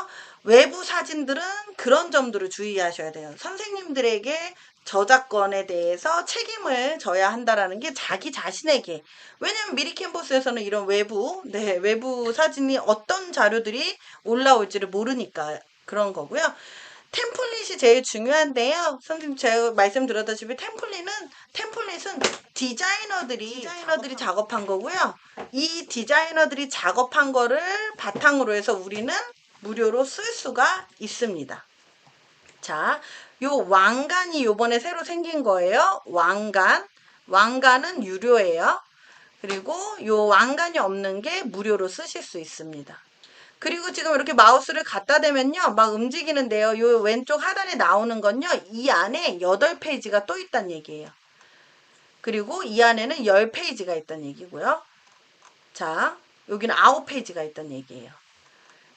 외부 사진들은 그런 점들을 주의하셔야 돼요. 선생님들에게 저작권에 대해서 책임을 져야 한다라는 게 자기 자신에게. 왜냐면 미리 캔버스에서는 이런 외부 사진이 어떤 자료들이 올라올지를 모르니까 그런 거고요. 템플릿이 제일 중요한데요. 선생님 제가 말씀드렸다시피 템플릿은 디자이너들이 작업한 거고요. 이 디자이너들이 작업한 거를 바탕으로 해서 우리는 무료로 쓸 수가 있습니다. 자, 요 왕관이 요번에 새로 생긴 거예요. 왕관은 유료예요. 그리고 요 왕관이 없는 게 무료로 쓰실 수 있습니다. 그리고 지금 이렇게 마우스를 갖다 대면요. 막 움직이는데요. 요 왼쪽 하단에 나오는 건요. 이 안에 8페이지가 또 있다는 얘기예요. 그리고 이 안에는 10페이지가 있다는 얘기고요. 자, 여기는 9페이지가 있다는 얘기예요.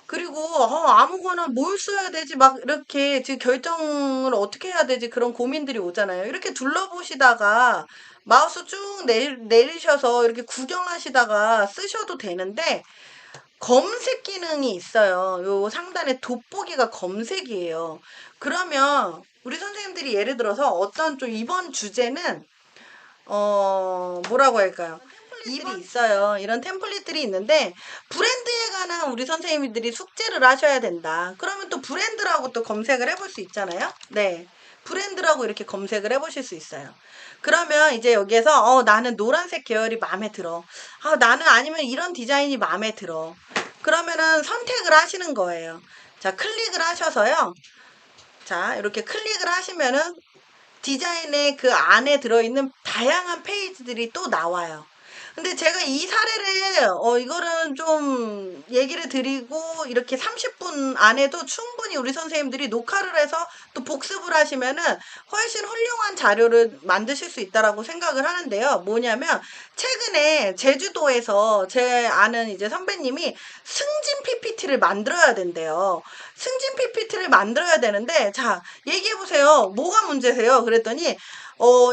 그리고 아무거나 뭘 써야 되지 막 이렇게 지금 결정을 어떻게 해야 되지 그런 고민들이 오잖아요. 이렇게 둘러보시다가 마우스 쭉 내리셔서 이렇게 구경하시다가 쓰셔도 되는데 검색 기능이 있어요. 요 상단에 돋보기가 검색이에요. 그러면 우리 선생님들이 예를 들어서 어떤 좀 이번 주제는 뭐라고 할까요? 템플릿들이 있어요. 이런 템플릿들이 있는데 브랜드에 관한 우리 선생님들이 숙제를 하셔야 된다. 그러면 또 브랜드라고 또 검색을 해볼 수 있잖아요. 네. 브랜드라고 이렇게 검색을 해보실 수 있어요. 그러면 이제 여기에서 나는 노란색 계열이 마음에 들어. 나는 아니면 이런 디자인이 마음에 들어. 그러면은 선택을 하시는 거예요. 자, 클릭을 하셔서요. 자, 이렇게 클릭을 하시면은 디자인의 그 안에 들어있는 다양한 페이지들이 또 나와요. 근데 제가 이 사례를 이거는 좀 얘기를 드리고 이렇게 30분 안에도 충분히 우리 선생님들이 녹화를 해서 또 복습을 하시면은 훨씬 훌륭한 자료를 만드실 수 있다라고 생각을 하는데요. 뭐냐면 최근에 제주도에서 제 아는 이제 선배님이 승진 PPT를 만들어야 된대요. 승진 PPT를 만들어야 되는데 자, 얘기해 보세요. 뭐가 문제세요? 그랬더니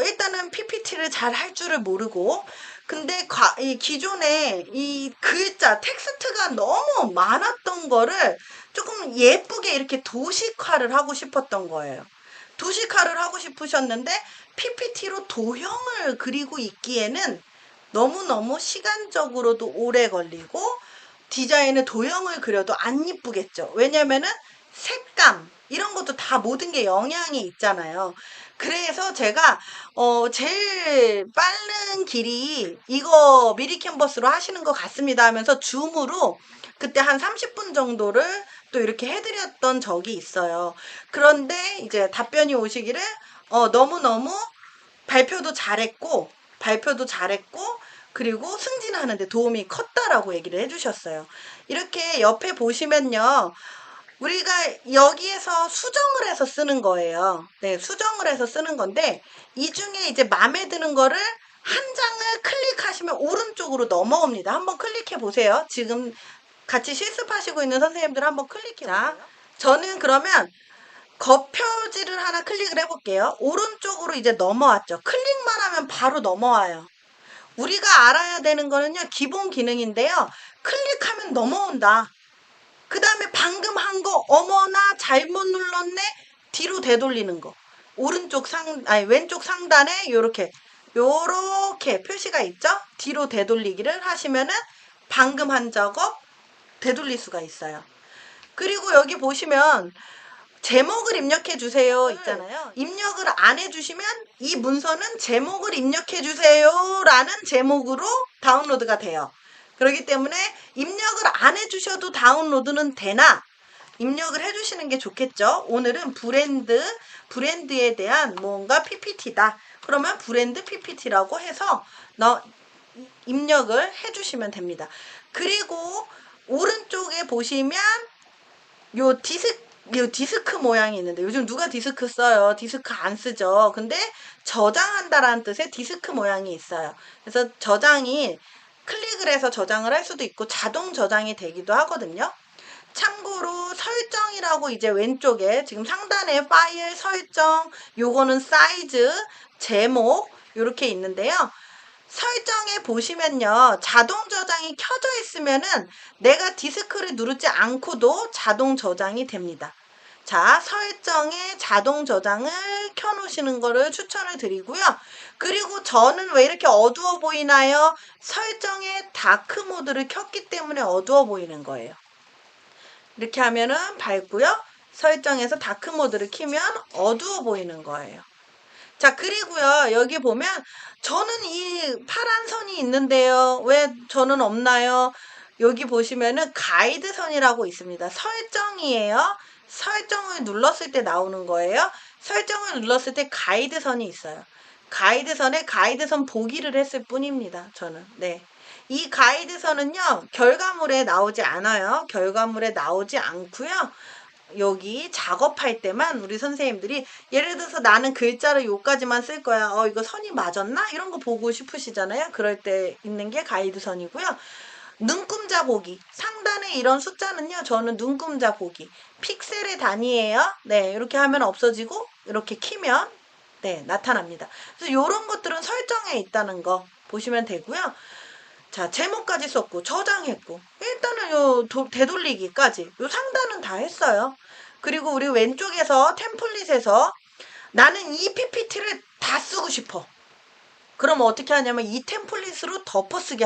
일단은 PPT를 잘 할 줄을 모르고 근데 이 기존에 이 글자, 텍스트가 너무 많았던 거를 조금 예쁘게 이렇게 도식화를 하고 싶었던 거예요. 도식화를 하고 싶으셨는데 PPT로 도형을 그리고 있기에는 너무너무 시간적으로도 오래 걸리고 디자인을 도형을 그려도 안 이쁘겠죠. 왜냐면은 색감 이런 것도 다 모든 게 영향이 있잖아요. 그래서 제가 제일 빠른 길이 이거 미리 캔버스로 하시는 것 같습니다 하면서 줌으로 그때 한 30분 정도를 또 이렇게 해드렸던 적이 있어요. 그런데 이제 답변이 오시기를 너무너무 발표도 잘했고 그리고 승진하는데 도움이 컸다라고 얘기를 해주셨어요. 이렇게 옆에 보시면요. 우리가 여기에서 수정을 해서 쓰는 거예요. 네, 수정을 해서 쓰는 건데 이 중에 이제 마음에 드는 거를 한 장을 클릭하시면 오른쪽으로 넘어옵니다. 한번 클릭해 보세요. 지금 같이 실습하시고 있는 선생님들 한번 클릭해 보세요. 자, 저는 그러면 겉표지를 하나 클릭을 해볼게요. 오른쪽으로 이제 넘어왔죠. 클릭만 하면 바로 넘어와요. 우리가 알아야 되는 거는요. 기본 기능인데요. 클릭하면 넘어온다. 그 다음에 방금 한 거 어머나 잘못 눌렀네 뒤로 되돌리는 거 왼쪽 상단에 요렇게 표시가 있죠. 뒤로 되돌리기를 하시면은 방금 한 작업 되돌릴 수가 있어요. 그리고 여기 보시면 제목을 입력해 주세요 있잖아요. 입력을 안 해주시면 이 문서는 제목을 입력해 주세요 라는 제목으로 다운로드가 돼요. 그렇기 때문에 입력을 안 해주셔도 다운로드는 되나 입력을 해주시는 게 좋겠죠. 오늘은 브랜드에 대한 뭔가 PPT다. 그러면 브랜드 PPT라고 해서 입력을 해주시면 됩니다. 그리고 오른쪽에 보시면 요 디스크 모양이 있는데 요즘 누가 디스크 써요? 디스크 안 쓰죠. 근데 저장한다라는 뜻의 디스크 모양이 있어요. 그래서 저장이 클릭을 해서 저장을 할 수도 있고 자동 저장이 되기도 하거든요. 참고로 설정이라고 이제 왼쪽에 지금 상단에 파일 설정, 요거는 사이즈, 제목 이렇게 있는데요. 설정에 보시면요. 자동 저장이 켜져 있으면은 내가 디스크를 누르지 않고도 자동 저장이 됩니다. 자, 설정에 자동 저장을 켜놓으시는 거를 추천을 드리고요. 그리고 저는 왜 이렇게 어두워 보이나요? 설정에 다크 모드를 켰기 때문에 어두워 보이는 거예요. 이렇게 하면은 밝고요. 설정에서 다크 모드를 켜면 어두워 보이는 거예요. 자, 그리고요. 여기 보면 저는 이 파란 선이 있는데요. 왜 저는 없나요? 여기 보시면은 가이드선이라고 있습니다. 설정이에요. 설정을 눌렀을 때 나오는 거예요. 설정을 눌렀을 때 가이드선이 있어요. 가이드선에 가이드선 보기를 했을 뿐입니다. 저는. 네. 이 가이드선은요. 결과물에 나오지 않아요. 결과물에 나오지 않고요. 여기 작업할 때만 우리 선생님들이 예를 들어서 나는 글자를 요까지만 쓸 거야. 이거 선이 맞았나? 이런 거 보고 싶으시잖아요. 그럴 때 있는 게 가이드선이고요. 눈금자 보기. 상단에 이런 숫자는요. 저는 눈금자 보기. 픽셀의 단위예요. 네, 이렇게 하면 없어지고 이렇게 키면 네, 나타납니다. 그래서 이런 것들은 설정에 있다는 거 보시면 되고요. 자, 제목까지 썼고 저장했고 일단은 요 되돌리기까지 요 상단은 다 했어요. 그리고 우리 왼쪽에서 템플릿에서 나는 이 PPT를 다 쓰고 싶어. 그럼 어떻게 하냐면 이 템플릿으로 덮어쓰기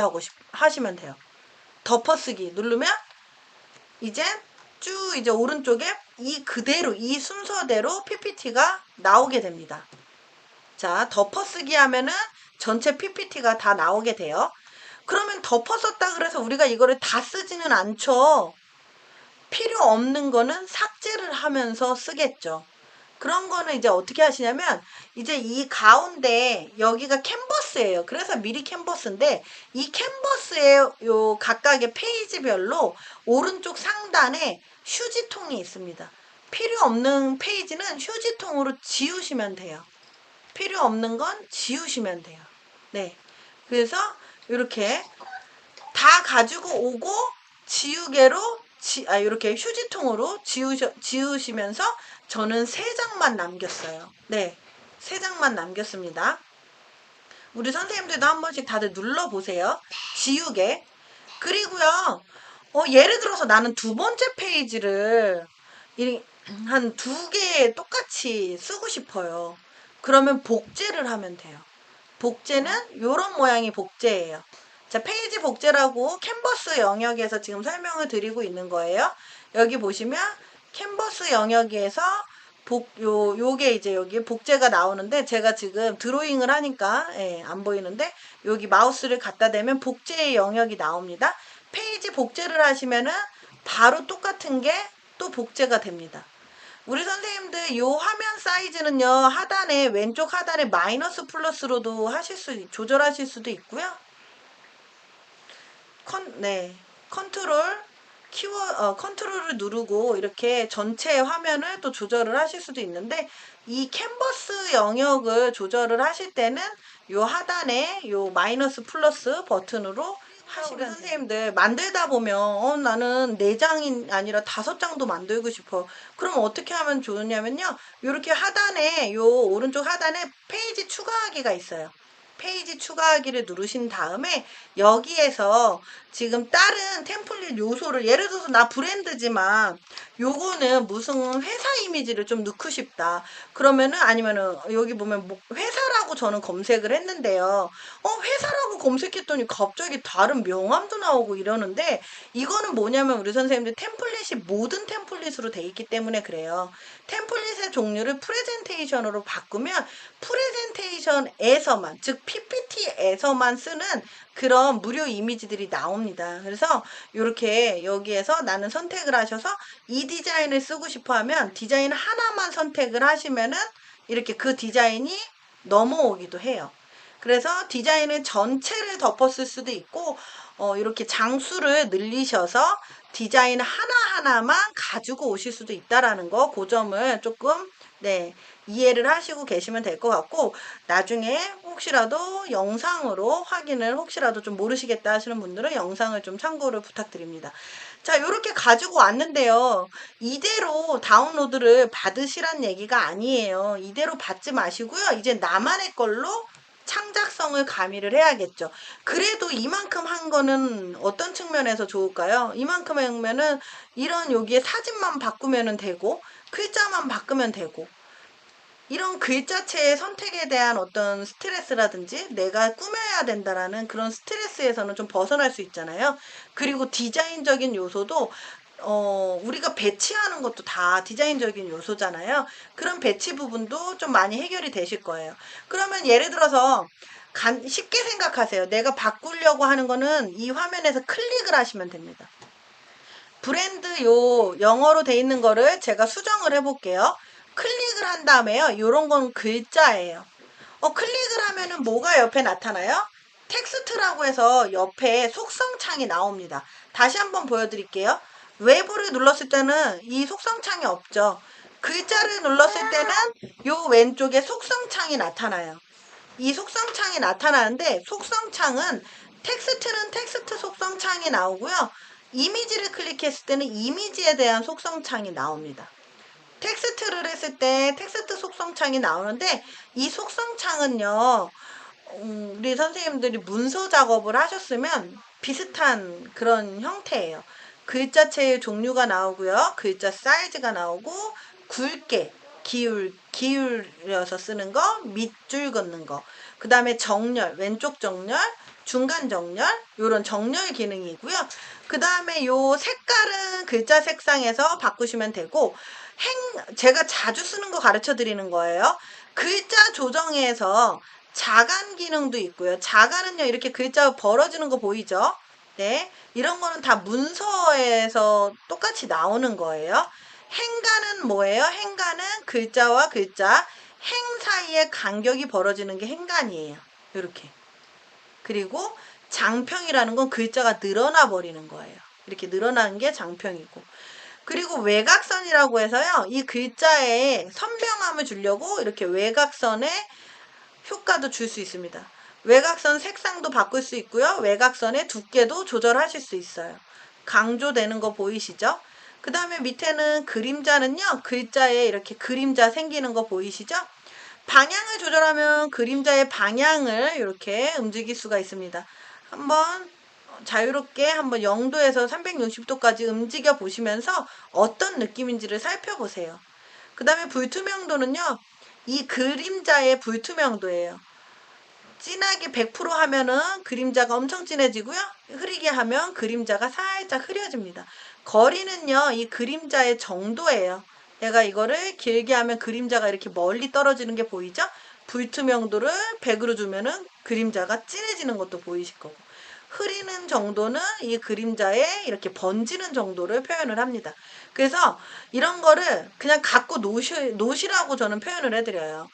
하시면 돼요. 덮어쓰기 누르면 이제 쭉 이제 오른쪽에 이 그대로 이 순서대로 PPT가 나오게 됩니다. 자, 덮어쓰기 하면은 전체 PPT가 다 나오게 돼요. 그러면 덮어썼다 그래서 우리가 이거를 다 쓰지는 않죠. 필요 없는 거는 삭제를 하면서 쓰겠죠. 그런 거는 이제 어떻게 하시냐면 이제 이 가운데 여기가 캔버스예요. 그래서 미리 캔버스인데 이 캔버스의 요 각각의 페이지별로 오른쪽 상단에 휴지통이 있습니다. 필요 없는 페이지는 휴지통으로 지우시면 돼요. 필요 없는 건 지우시면 돼요. 네. 그래서 이렇게 다 가지고 오고 지우개로 이렇게 휴지통으로 지우시면서 저는 3장만 남겼어요. 네. 3장만 남겼습니다. 우리 선생님들도 한 번씩 다들 눌러보세요. 지우개. 그리고요. 예를 들어서 나는 두 번째 페이지를 한 2개 똑같이 쓰고 싶어요. 그러면 복제를 하면 돼요. 복제는 요런 모양이 복제예요. 자, 페이지 복제라고 캔버스 영역에서 지금 설명을 드리고 있는 거예요. 여기 보시면 캔버스 영역에서 요게 이제 여기 복제가 나오는데 제가 지금 드로잉을 하니까 안 보이는데 여기 마우스를 갖다 대면 복제의 영역이 나옵니다. 페이지 복제를 하시면은 바로 똑같은 게 또 복제가 됩니다. 우리 선생님들 요 화면 사이즈는요 하단에 왼쪽 하단에 마이너스 플러스로도 조절하실 수도 있고요. 컨트롤을 누르고 이렇게 전체 화면을 또 조절을 하실 수도 있는데 이 캔버스 영역을 조절을 하실 때는 요 하단에 요 마이너스 플러스 버튼으로 하시면 선생님들 만들다 보면 나는 4장이 아니라 5장도 만들고 싶어. 그럼 어떻게 하면 좋으냐면요. 이렇게 하단에 요 오른쪽 하단에 페이지 추가하기가 있어요. 페이지 추가하기를 누르신 다음에 여기에서 지금 다른 템플릿 요소를 예를 들어서 나 브랜드지만 요거는 무슨 회사 이미지를 좀 넣고 싶다. 그러면은 아니면은 여기 보면 회사라고 저는 검색을 했는데요. 회사라고 검색했더니 갑자기 다른 명함도 나오고 이러는데 이거는 뭐냐면 우리 선생님들 템플릿이 모든 템플릿으로 돼 있기 때문에 그래요. 템플릿의 종류를 프레젠테이션으로 바꾸면 프레젠테이션에서만 즉 PPT에서만 쓰는 그런 무료 이미지들이 나옵니다. 그래서 이렇게 여기에서 나는 선택을 하셔서 이 디자인을 쓰고 싶어 하면 디자인 하나만 선택을 하시면은 이렇게 그 디자인이 넘어오기도 해요. 그래서 디자인을 전체를 덮었을 수도 있고 이렇게 장수를 늘리셔서 디자인 하나하나만 가지고 오실 수도 있다라는 거, 그 점을 조금 이해를 하시고 계시면 될 것 같고 나중에 혹시라도 영상으로 확인을 혹시라도 좀 모르시겠다 하시는 분들은 영상을 좀 참고를 부탁드립니다. 자, 이렇게 가지고 왔는데요. 이대로 다운로드를 받으시란 얘기가 아니에요. 이대로 받지 마시고요. 이제 나만의 걸로 창작성을 가미를 해야겠죠. 그래도 이만큼 한 거는 어떤 측면에서 좋을까요? 이만큼 하면은 이런 여기에 사진만 바꾸면 되고 글자만 바꾸면 되고 이런 글자체의 선택에 대한 어떤 스트레스라든지 내가 꾸며야 된다라는 그런 스트레스에서는 좀 벗어날 수 있잖아요. 그리고 디자인적인 요소도 우리가 배치하는 것도 다 디자인적인 요소잖아요. 그런 배치 부분도 좀 많이 해결이 되실 거예요. 그러면 예를 들어서 쉽게 생각하세요. 내가 바꾸려고 하는 거는 이 화면에서 클릭을 하시면 됩니다. 브랜드 요 영어로 돼 있는 거를 제가 수정을 해볼게요. 클릭을 한 다음에요. 요런 건 글자예요. 클릭을 하면은 뭐가 옆에 나타나요? 텍스트라고 해서 옆에 속성창이 나옵니다. 다시 한번 보여드릴게요. 외부를 눌렀을 때는 이 속성창이 없죠. 글자를 눌렀을 때는 요 왼쪽에 속성창이 나타나요. 이 속성창이 나타나는데 속성창은 텍스트는 텍스트 속성창이 나오고요. 이미지를 클릭했을 때는 이미지에 대한 속성창이 나옵니다. 텍스트를 했을 때 텍스트 속성창이 나오는데 이 속성창은요. 우리 선생님들이 문서 작업을 하셨으면 비슷한 그런 형태예요. 글자체의 종류가 나오고요. 글자 사이즈가 나오고 굵게 기울여서 쓰는 거, 밑줄 긋는 거. 그 다음에 정렬, 왼쪽 정렬, 중간 정렬, 요런 정렬 기능이고요. 그 다음에 요 색깔은 글자 색상에서 바꾸시면 되고, 제가 자주 쓰는 거 가르쳐 드리는 거예요. 글자 조정에서 자간 기능도 있고요. 자간은요, 이렇게 글자 벌어지는 거 보이죠? 네. 이런 거는 다 문서에서 똑같이 나오는 거예요. 행간은 뭐예요? 행간은 글자와 글자, 행 사이에 간격이 벌어지는 게 행간이에요. 이렇게. 그리고 장평이라는 건 글자가 늘어나 버리는 거예요. 이렇게 늘어나는 게 장평이고. 그리고 외곽선이라고 해서요. 이 글자에 선명함을 주려고 이렇게 외곽선에 효과도 줄 수 있습니다. 외곽선 색상도 바꿀 수 있고요. 외곽선의 두께도 조절하실 수 있어요. 강조되는 거 보이시죠? 그 다음에 밑에는 그림자는요. 글자에 이렇게 그림자 생기는 거 보이시죠? 방향을 조절하면 그림자의 방향을 이렇게 움직일 수가 있습니다. 한번 자유롭게 한번 0도에서 360도까지 움직여 보시면서 어떤 느낌인지를 살펴보세요. 그 다음에 불투명도는요. 이 그림자의 불투명도예요. 진하게 100% 하면은 그림자가 엄청 진해지고요. 흐리게 하면 그림자가 살짝 흐려집니다. 거리는요. 이 그림자의 정도예요. 내가 이거를 길게 하면 그림자가 이렇게 멀리 떨어지는 게 보이죠? 불투명도를 100으로 주면은 그림자가 진해지는 것도 보이실 거고. 흐리는 정도는 이 그림자에 이렇게 번지는 정도를 표현을 합니다. 그래서 이런 거를 그냥 갖고 노시라고 저는 표현을 해드려요.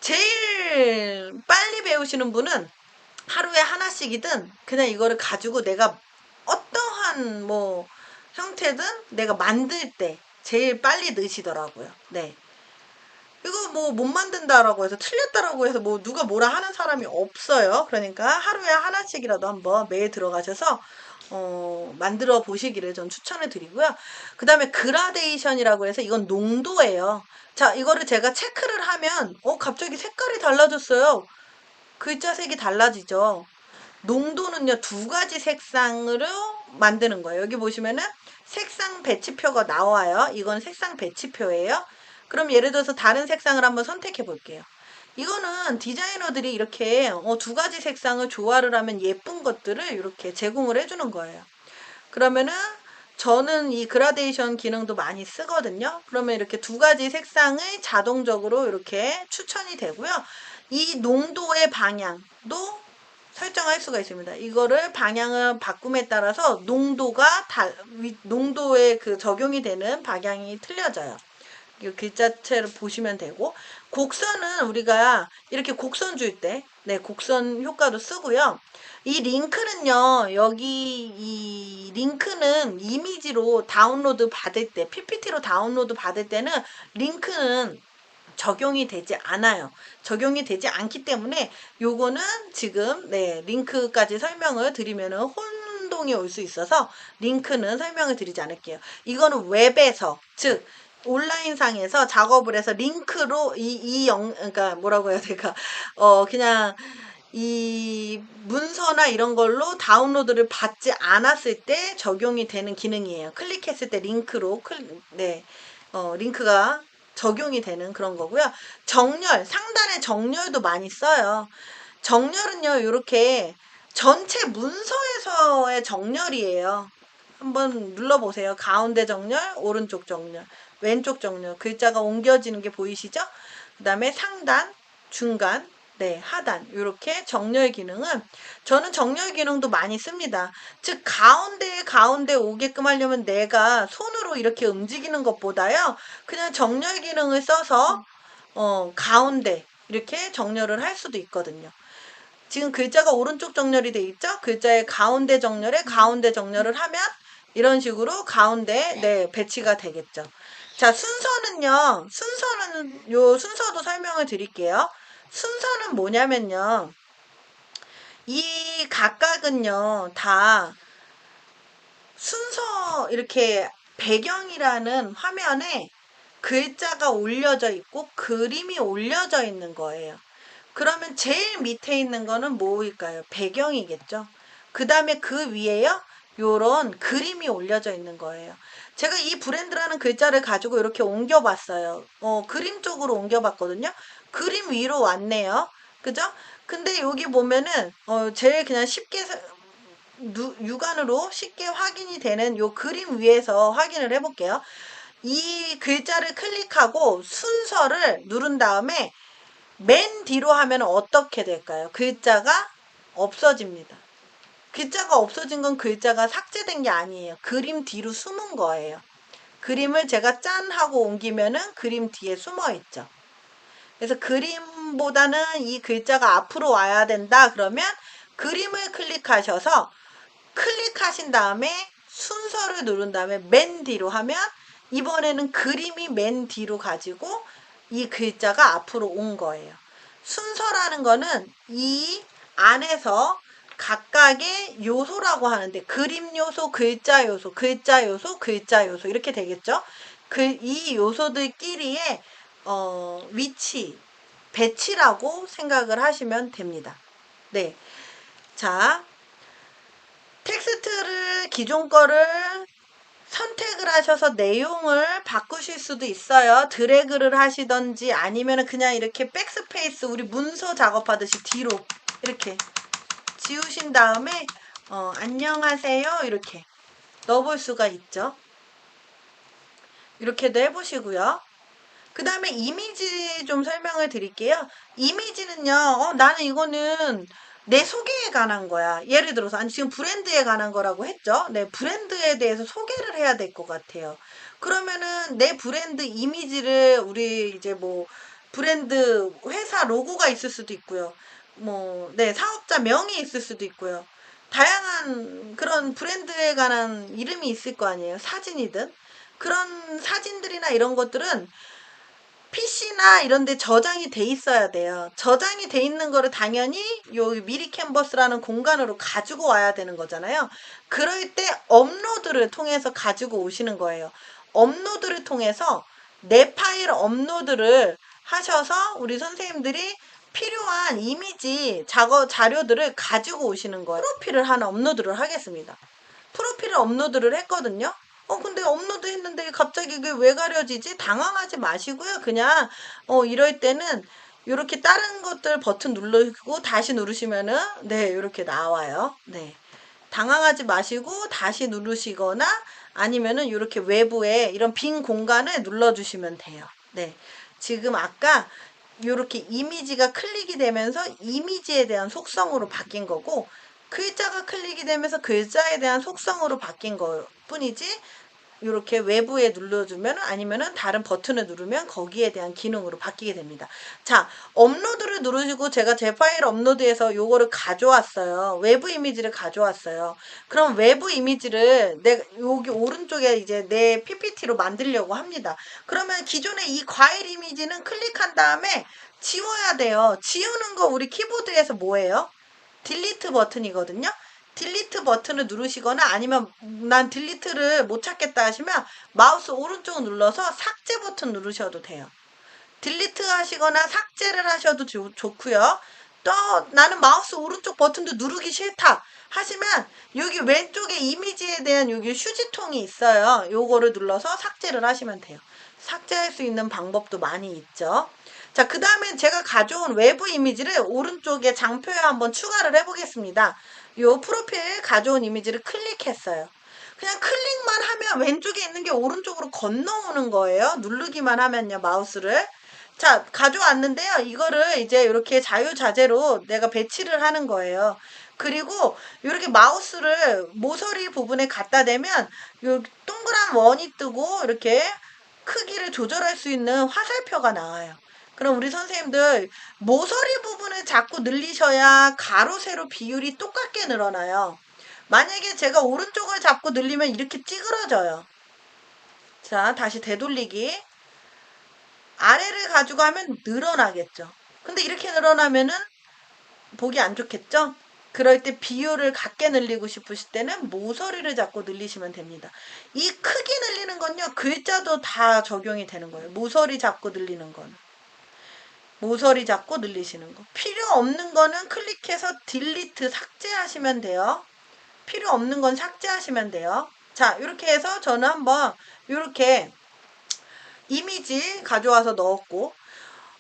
제일 빨리 배우시는 분은 하루에 하나씩이든 그냥 이거를 가지고 내가 어떠한 뭐 형태든 내가 만들 때 제일 빨리 넣으시더라고요. 네. 이거 뭐 못 만든다라고 해서 틀렸다라고 해서 뭐 누가 뭐라 하는 사람이 없어요. 그러니까 하루에 하나씩이라도 한번 매일 들어가셔서 만들어 보시기를 전 추천을 드리고요. 그 다음에 그라데이션이라고 해서 이건 농도예요. 자, 이거를 제가 체크를 하면 갑자기 색깔이 달라졌어요. 글자 색이 달라지죠. 농도는요, 두 가지 색상으로 만드는 거예요. 여기 보시면은 색상 배치표가 나와요. 이건 색상 배치표예요. 그럼 예를 들어서 다른 색상을 한번 선택해 볼게요. 이거는 디자이너들이 이렇게 두 가지 색상을 조화를 하면 예쁜 것들을 이렇게 제공을 해주는 거예요. 그러면은 저는 이 그라데이션 기능도 많이 쓰거든요. 그러면 이렇게 두 가지 색상을 자동적으로 이렇게 추천이 되고요. 이 농도의 방향도 설정할 수가 있습니다. 이거를 방향을 바꿈에 따라서 농도에 그 적용이 되는 방향이 틀려져요. 이 글자체를 보시면 되고, 곡선은 우리가 이렇게 곡선 줄 때, 네, 곡선 효과도 쓰고요. 이 링크는요, 여기 이 링크는 이미지로 다운로드 받을 때, PPT로 다운로드 받을 때는 링크는 적용이 되지 않아요. 적용이 되지 않기 때문에 요거는 지금 링크까지 설명을 드리면은 혼동이 올 수 있어서 링크는 설명을 드리지 않을게요. 이거는 웹에서 즉 온라인상에서 작업을 해서 링크로 그러니까 뭐라고 해야 될까? 그냥 이 문서나 이런 걸로 다운로드를 받지 않았을 때 적용이 되는 기능이에요. 클릭했을 때 링크로 링크가 적용이 되는 그런 거고요. 정렬, 상단에 정렬도 많이 써요. 정렬은요, 이렇게 전체 문서에서의 정렬이에요. 한번 눌러보세요. 가운데 정렬, 오른쪽 정렬, 왼쪽 정렬. 글자가 옮겨지는 게 보이시죠? 그 다음에 상단, 중간, 하단. 이렇게 정렬 기능은 저는 정렬 기능도 많이 씁니다. 즉 가운데 오게끔 하려면 내가 손으로 이렇게 움직이는 것보다요. 그냥 정렬 기능을 써서 가운데 이렇게 정렬을 할 수도 있거든요. 지금 글자가 오른쪽 정렬이 돼 있죠? 글자의 가운데 정렬을 하면 이런 식으로 가운데 네, 배치가 되겠죠. 자, 순서는요. 순서는 요 순서도 설명을 드릴게요. 순서는 뭐냐면요. 이 각각은요. 다 순서 이렇게 배경이라는 화면에 글자가 올려져 있고 그림이 올려져 있는 거예요. 그러면 제일 밑에 있는 거는 뭐일까요? 배경이겠죠. 그 다음에 그 위에요. 요런 그림이 올려져 있는 거예요. 제가 이 브랜드라는 글자를 가지고 이렇게 옮겨봤어요. 그림 쪽으로 옮겨봤거든요. 그림 위로 왔네요. 그죠? 근데 여기 보면은 제일 그냥 쉽게 육안으로 쉽게 확인이 되는 요 그림 위에서 확인을 해볼게요. 이 글자를 클릭하고 순서를 누른 다음에 맨 뒤로 하면 어떻게 될까요? 글자가 없어집니다. 글자가 없어진 건 글자가 삭제된 게 아니에요. 그림 뒤로 숨은 거예요. 그림을 제가 짠 하고 옮기면은 그림 뒤에 숨어 있죠. 그래서 그림보다는 이 글자가 앞으로 와야 된다 그러면 그림을 클릭하셔서 클릭하신 다음에 순서를 누른 다음에 맨 뒤로 하면 이번에는 그림이 맨 뒤로 가지고 이 글자가 앞으로 온 거예요. 순서라는 거는 이 안에서 각각의 요소라고 하는데 그림 요소, 글자 요소, 글자 요소, 글자 요소 이렇게 되겠죠. 이 요소들끼리의 위치, 배치라고 생각을 하시면 됩니다. 네. 자, 텍스트를 기존 거를 선택을 하셔서 내용을 바꾸실 수도 있어요. 드래그를 하시던지 아니면 그냥 이렇게 백스페이스 우리 문서 작업하듯이 뒤로 이렇게 지우신 다음에 안녕하세요 이렇게 넣어볼 수가 있죠. 이렇게도 해보시고요. 그 다음에 이미지 좀 설명을 드릴게요. 이미지는요, 나는 이거는 내 소개에 관한 거야. 예를 들어서, 아니, 지금 브랜드에 관한 거라고 했죠? 네, 브랜드에 대해서 소개를 해야 될 것 같아요. 그러면은 내 브랜드 이미지를 우리 이제 뭐, 브랜드 회사 로고가 있을 수도 있고요. 뭐, 네, 사업자 명이 있을 수도 있고요. 다양한 그런 브랜드에 관한 이름이 있을 거 아니에요. 사진이든. 그런 사진들이나 이런 것들은 PC나 이런 데 저장이 돼 있어야 돼요. 저장이 돼 있는 거를 당연히 요 미리 캔버스라는 공간으로 가지고 와야 되는 거잖아요. 그럴 때 업로드를 통해서 가지고 오시는 거예요. 업로드를 통해서 내 파일 업로드를 하셔서 우리 선생님들이 필요한 이미지 작업 자료들을 가지고 오시는 거예요. 프로필을 하나 업로드를 하겠습니다. 프로필을 업로드를 했거든요. 근데 업로드 했는데 갑자기 이게 왜 가려지지? 당황하지 마시고요. 그냥, 이럴 때는 이렇게 다른 것들 버튼 누르고 다시 누르시면은, 네, 이렇게 나와요. 네. 당황하지 마시고 다시 누르시거나 아니면은 이렇게 외부에 이런 빈 공간을 눌러주시면 돼요. 네. 지금 아까 이렇게 이미지가 클릭이 되면서 이미지에 대한 속성으로 바뀐 거고, 글자가 클릭이 되면서 글자에 대한 속성으로 바뀐 것 뿐이지 이렇게 외부에 눌러주면 아니면은 다른 버튼을 누르면 거기에 대한 기능으로 바뀌게 됩니다. 자, 업로드를 누르시고 제가 제 파일 업로드해서 요거를 가져왔어요. 외부 이미지를 가져왔어요. 그럼 외부 이미지를 여기 오른쪽에 이제 내 PPT로 만들려고 합니다. 그러면 기존에 이 과일 이미지는 클릭한 다음에 지워야 돼요. 지우는 거 우리 키보드에서 뭐예요? 딜리트 버튼이거든요. 딜리트 버튼을 누르시거나 아니면 난 딜리트를 못 찾겠다 하시면 마우스 오른쪽 눌러서 삭제 버튼 누르셔도 돼요. 딜리트 하시거나 삭제를 하셔도 좋고요. 또 나는 마우스 오른쪽 버튼도 누르기 싫다 하시면 여기 왼쪽에 이미지에 대한 여기 휴지통이 있어요. 요거를 눌러서 삭제를 하시면 돼요. 삭제할 수 있는 방법도 많이 있죠. 자, 그 다음에 제가 가져온 외부 이미지를 오른쪽에 장표에 한번 추가를 해보겠습니다. 요 프로필 가져온 이미지를 클릭했어요. 그냥 클릭만 하면 왼쪽에 있는 게 오른쪽으로 건너오는 거예요. 누르기만 하면요, 마우스를. 자, 가져왔는데요. 이거를 이제 이렇게 자유자재로 내가 배치를 하는 거예요. 그리고 이렇게 마우스를 모서리 부분에 갖다 대면 요 동그란 원이 뜨고 이렇게 크기를 조절할 수 있는 화살표가 나와요. 그럼 우리 선생님들 모서리 부분을 자꾸 늘리셔야 가로 세로 비율이 똑같게 늘어나요. 만약에 제가 오른쪽을 잡고 늘리면 이렇게 찌그러져요. 자, 다시 되돌리기. 아래를 가지고 하면 늘어나겠죠. 근데 이렇게 늘어나면은 보기 안 좋겠죠? 그럴 때 비율을 같게 늘리고 싶으실 때는 모서리를 잡고 늘리시면 됩니다. 이 크기 늘리는 건요, 글자도 다 적용이 되는 거예요. 모서리 잡고 늘리는 건. 모서리 잡고 늘리시는 거. 필요 없는 거는 클릭해서 딜리트 삭제하시면 돼요. 필요 없는 건 삭제하시면 돼요. 자, 이렇게 해서 저는 한번 이렇게 이미지 가져와서 넣었고,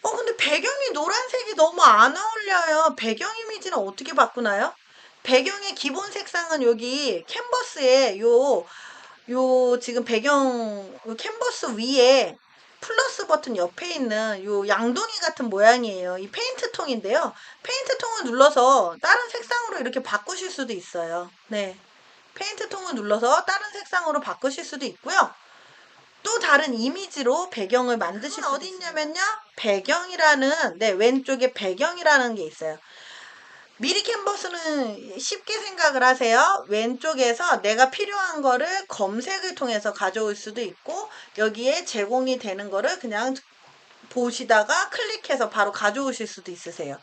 근데 배경이 노란색이 너무 안 어울려요. 배경 이미지는 어떻게 바꾸나요? 배경의 기본 색상은 여기 캔버스에 요 지금 배경 요 캔버스 위에 플러스 버튼 옆에 있는 요 양동이 같은 모양이에요. 이 페인트 통인데요. 페인트 통을 눌러서 다른 색상으로 이렇게 바꾸실 수도 있어요. 네. 페인트 통을 눌러서 다른 색상으로 바꾸실 수도 있고요. 또 다른 이미지로 배경을 만드실 수도 어디 있냐면요. 배경이라는 왼쪽에 배경이라는 게 있어요. 미리 캔버스는 쉽게 생각을 하세요. 왼쪽에서 내가 필요한 거를 검색을 통해서 가져올 수도 있고 여기에 제공이 되는 거를 그냥 보시다가 클릭해서 바로 가져오실 수도 있으세요.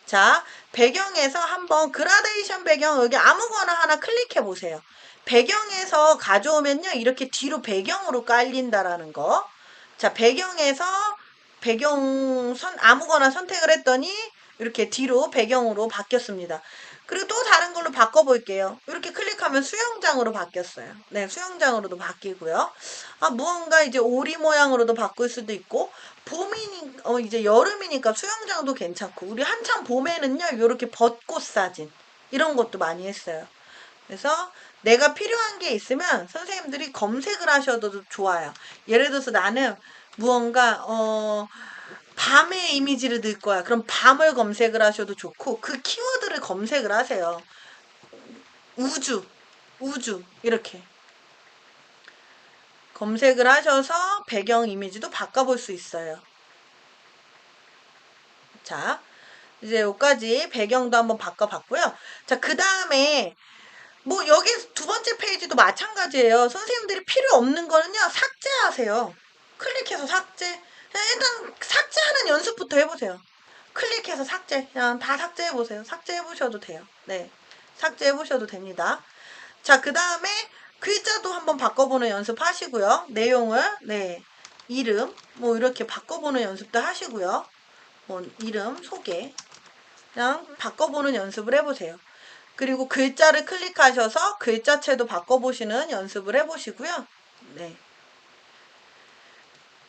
자, 배경에서 한번 그라데이션 배경 여기 아무거나 하나 클릭해 보세요. 배경에서 가져오면요. 이렇게 뒤로 배경으로 깔린다라는 거. 자, 배경에서 아무거나 선택을 했더니 이렇게 뒤로 배경으로 바뀌었습니다. 그리고 또 다른 걸로 바꿔볼게요. 이렇게 클릭하면 수영장으로 바뀌었어요. 네, 수영장으로도 바뀌고요. 무언가 이제 오리 모양으로도 바꿀 수도 있고, 이제 여름이니까 수영장도 괜찮고, 우리 한참 봄에는요, 이렇게 벚꽃 사진, 이런 것도 많이 했어요. 그래서 내가 필요한 게 있으면 선생님들이 검색을 하셔도 좋아요. 예를 들어서 나는 무언가, 밤의 이미지를 넣을 거야. 그럼 밤을 검색을 하셔도 좋고, 그 키워드를 검색을 하세요. 우주, 이렇게. 검색을 하셔서 배경 이미지도 바꿔볼 수 있어요. 자, 이제 여기까지 배경도 한번 바꿔봤고요. 자, 그 다음에 뭐 여기 두 번째 페이지도 마찬가지예요. 선생님들이 필요 없는 거는요. 삭제하세요. 클릭해서 삭제. 그냥 일단 삭제하는 연습부터 해보세요. 클릭해서 삭제. 그냥 다 삭제해보세요. 삭제해보셔도 돼요. 네. 삭제해보셔도 됩니다. 자, 그 다음에 글자도 한번 바꿔보는 연습 하시고요. 내용을, 이름, 뭐 이렇게 바꿔보는 연습도 하시고요. 뭐 이름, 소개. 그냥 바꿔보는 연습을 해보세요. 그리고 글자를 클릭하셔서 글자체도 바꿔보시는 연습을 해보시고요. 네.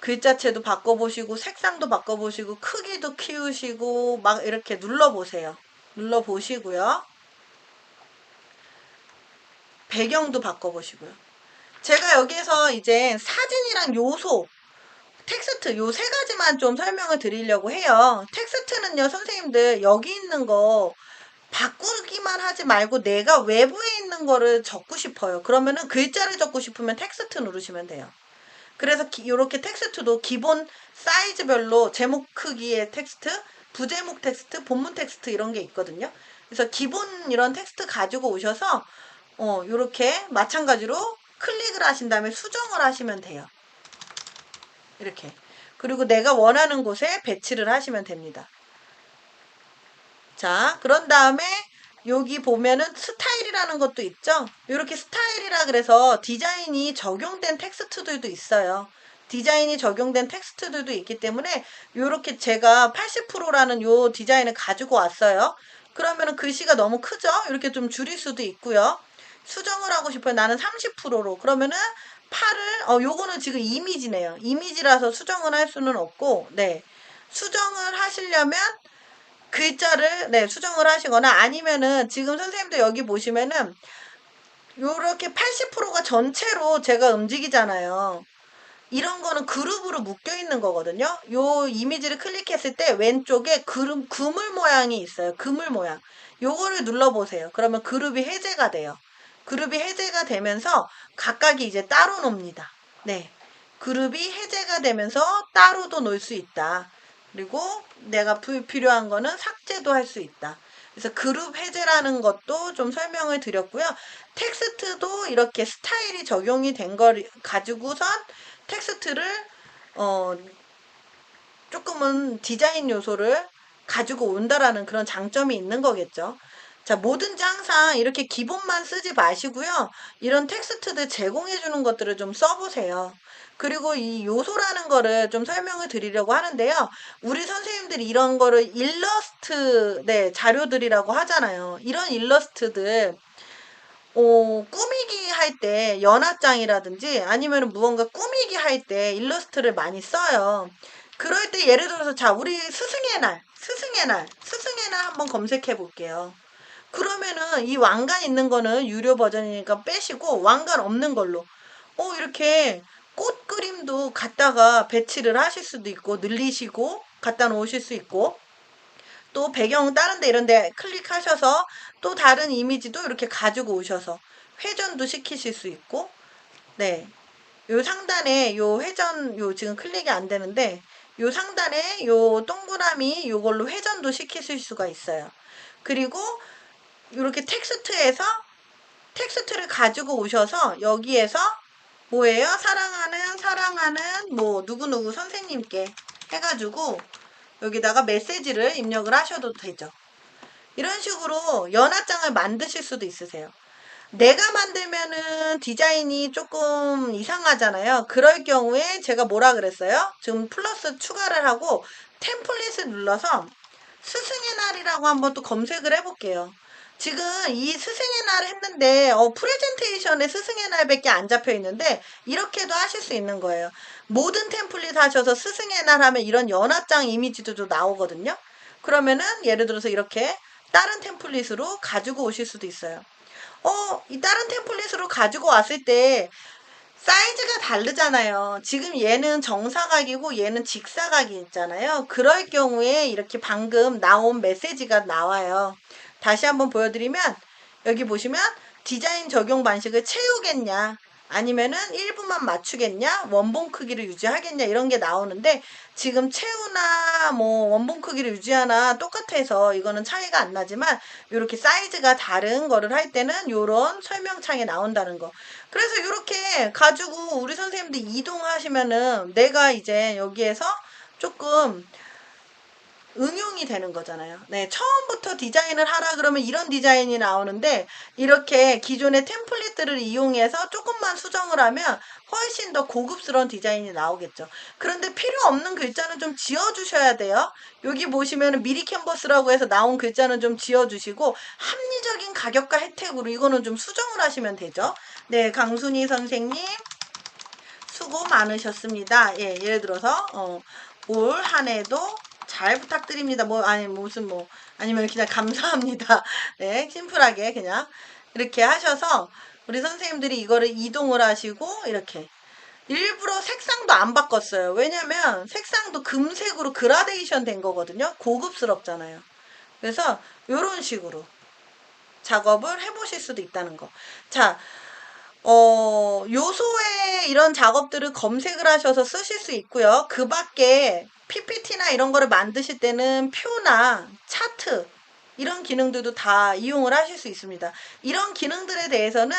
글자체도 바꿔보시고 색상도 바꿔보시고 크기도 키우시고 막 이렇게 눌러보세요. 눌러보시고요. 배경도 바꿔보시고요. 제가 여기에서 이제 사진이랑 요소, 텍스트 요 세 가지만 좀 설명을 드리려고 해요. 텍스트는요, 선생님들 여기 있는 거 바꾸기만 하지 말고 내가 외부에 있는 거를 적고 싶어요. 그러면은 글자를 적고 싶으면 텍스트 누르시면 돼요. 그래서 이렇게 텍스트도 기본 사이즈별로 제목 크기의 텍스트, 부제목 텍스트, 본문 텍스트 이런 게 있거든요. 그래서 기본 이런 텍스트 가지고 오셔서 이렇게 마찬가지로 클릭을 하신 다음에 수정을 하시면 돼요. 이렇게. 그리고 내가 원하는 곳에 배치를 하시면 됩니다. 자, 그런 다음에 여기 보면은 스타일이라는 것도 있죠. 이렇게 스타일이라 그래서 디자인이 적용된 텍스트들도 있어요. 디자인이 적용된 텍스트들도 있기 때문에 이렇게 제가 80%라는 요 디자인을 가지고 왔어요. 그러면은 글씨가 너무 크죠? 이렇게 좀 줄일 수도 있고요. 수정을 하고 싶어요. 나는 30%로. 그러면은 요거는 지금 이미지네요. 이미지라서 수정을 할 수는 없고, 네. 수정을 하시려면 글자를 수정을 하시거나 아니면은 지금 선생님도 여기 보시면은 요렇게 80%가 전체로 제가 움직이잖아요. 이런 거는 그룹으로 묶여 있는 거거든요. 요 이미지를 클릭했을 때 왼쪽에 그물 모양이 있어요. 그물 모양. 요거를 눌러보세요. 그러면 그룹이 해제가 돼요. 그룹이 해제가 되면서 각각이 이제 따로 놉니다. 네. 그룹이 해제가 되면서 따로도 놓을 수 있다. 그리고 내가 불필요한 거는 삭제도 할 수 있다. 그래서 그룹 해제라는 것도 좀 설명을 드렸고요. 텍스트도 이렇게 스타일이 적용이 된 걸 가지고선 텍스트를 조금은 디자인 요소를 가지고 온다라는 그런 장점이 있는 거겠죠. 자, 뭐든지 항상 이렇게 기본만 쓰지 마시고요. 이런 텍스트들 제공해 주는 것들을 좀 써보세요. 그리고 이 요소라는 거를 좀 설명을 드리려고 하는데요. 우리 선생님들이 이런 거를 일러스트, 네, 자료들이라고 하잖아요. 이런 일러스트들, 꾸미기 할 때 연합장이라든지 아니면 무언가 꾸미기 할 때 일러스트를 많이 써요. 그럴 때 예를 들어서 자, 우리 스승의 날 한번 검색해 볼게요. 그러면은 이 왕관 있는 거는 유료 버전이니까 빼시고 왕관 없는 걸로 이렇게 꽃 그림도 갖다가 배치를 하실 수도 있고 늘리시고 갖다 놓으실 수 있고 또 배경 다른 데 이런 데 클릭하셔서 또 다른 이미지도 이렇게 가지고 오셔서 회전도 시키실 수 있고 네. 요 상단에 요 회전 요 지금 클릭이 안 되는데 요 상단에 요 동그라미 요걸로 회전도 시키실 수가 있어요. 그리고 이렇게 텍스트를 가지고 오셔서 여기에서 뭐예요? 사랑하는 뭐 누구누구 선생님께 해가지고 여기다가 메시지를 입력을 하셔도 되죠. 이런 식으로 연합장을 만드실 수도 있으세요. 내가 만들면은 디자인이 조금 이상하잖아요. 그럴 경우에 제가 뭐라 그랬어요? 지금 플러스 추가를 하고 템플릿을 눌러서 스승의 날이라고 한번 또 검색을 해볼게요. 지금 이 스승의 날 했는데 프레젠테이션에 스승의 날밖에 안 잡혀 있는데 이렇게도 하실 수 있는 거예요. 모든 템플릿 하셔서 스승의 날 하면 이런 연합장 이미지도 좀 나오거든요. 그러면은 예를 들어서 이렇게 다른 템플릿으로 가지고 오실 수도 있어요. 이 다른 템플릿으로 가지고 왔을 때 사이즈가 다르잖아요. 지금 얘는 정사각이고 얘는 직사각이 있잖아요. 그럴 경우에 이렇게 방금 나온 메시지가 나와요. 다시 한번 보여드리면 여기 보시면 디자인 적용 방식을 채우겠냐 아니면은 일부만 맞추겠냐 원본 크기를 유지하겠냐 이런 게 나오는데 지금 채우나 뭐 원본 크기를 유지하나 똑같아서 이거는 차이가 안 나지만 이렇게 사이즈가 다른 거를 할 때는 이런 설명창에 나온다는 거. 그래서 이렇게 가지고 우리 선생님들 이동하시면은 내가 이제 여기에서 조금 응용이 되는 거잖아요. 네, 처음부터 디자인을 하라 그러면 이런 디자인이 나오는데 이렇게 기존의 템플릿들을 이용해서 조금만 수정을 하면 훨씬 더 고급스러운 디자인이 나오겠죠. 그런데 필요 없는 글자는 좀 지워주셔야 돼요. 여기 보시면 미리 캔버스라고 해서 나온 글자는 좀 지워주시고 합리적인 가격과 혜택으로 이거는 좀 수정을 하시면 되죠. 네, 강순희 선생님 수고 많으셨습니다. 예, 예를 들어서 올 한 해도 잘 부탁드립니다. 아니면 그냥 감사합니다. 네, 심플하게 그냥 이렇게 하셔서 우리 선생님들이 이거를 이동을 하시고 이렇게 일부러 색상도 안 바꿨어요. 왜냐면 색상도 금색으로 그라데이션 된 거거든요. 고급스럽잖아요. 그래서 이런 식으로 작업을 해보실 수도 있다는 거. 자, 요소에 이런 작업들을 검색을 하셔서 쓰실 수 있고요. 그 밖에 PPT나 이런 거를 만드실 때는 표나 차트 이런 기능들도 다 이용을 하실 수 있습니다. 이런 기능들에 대해서는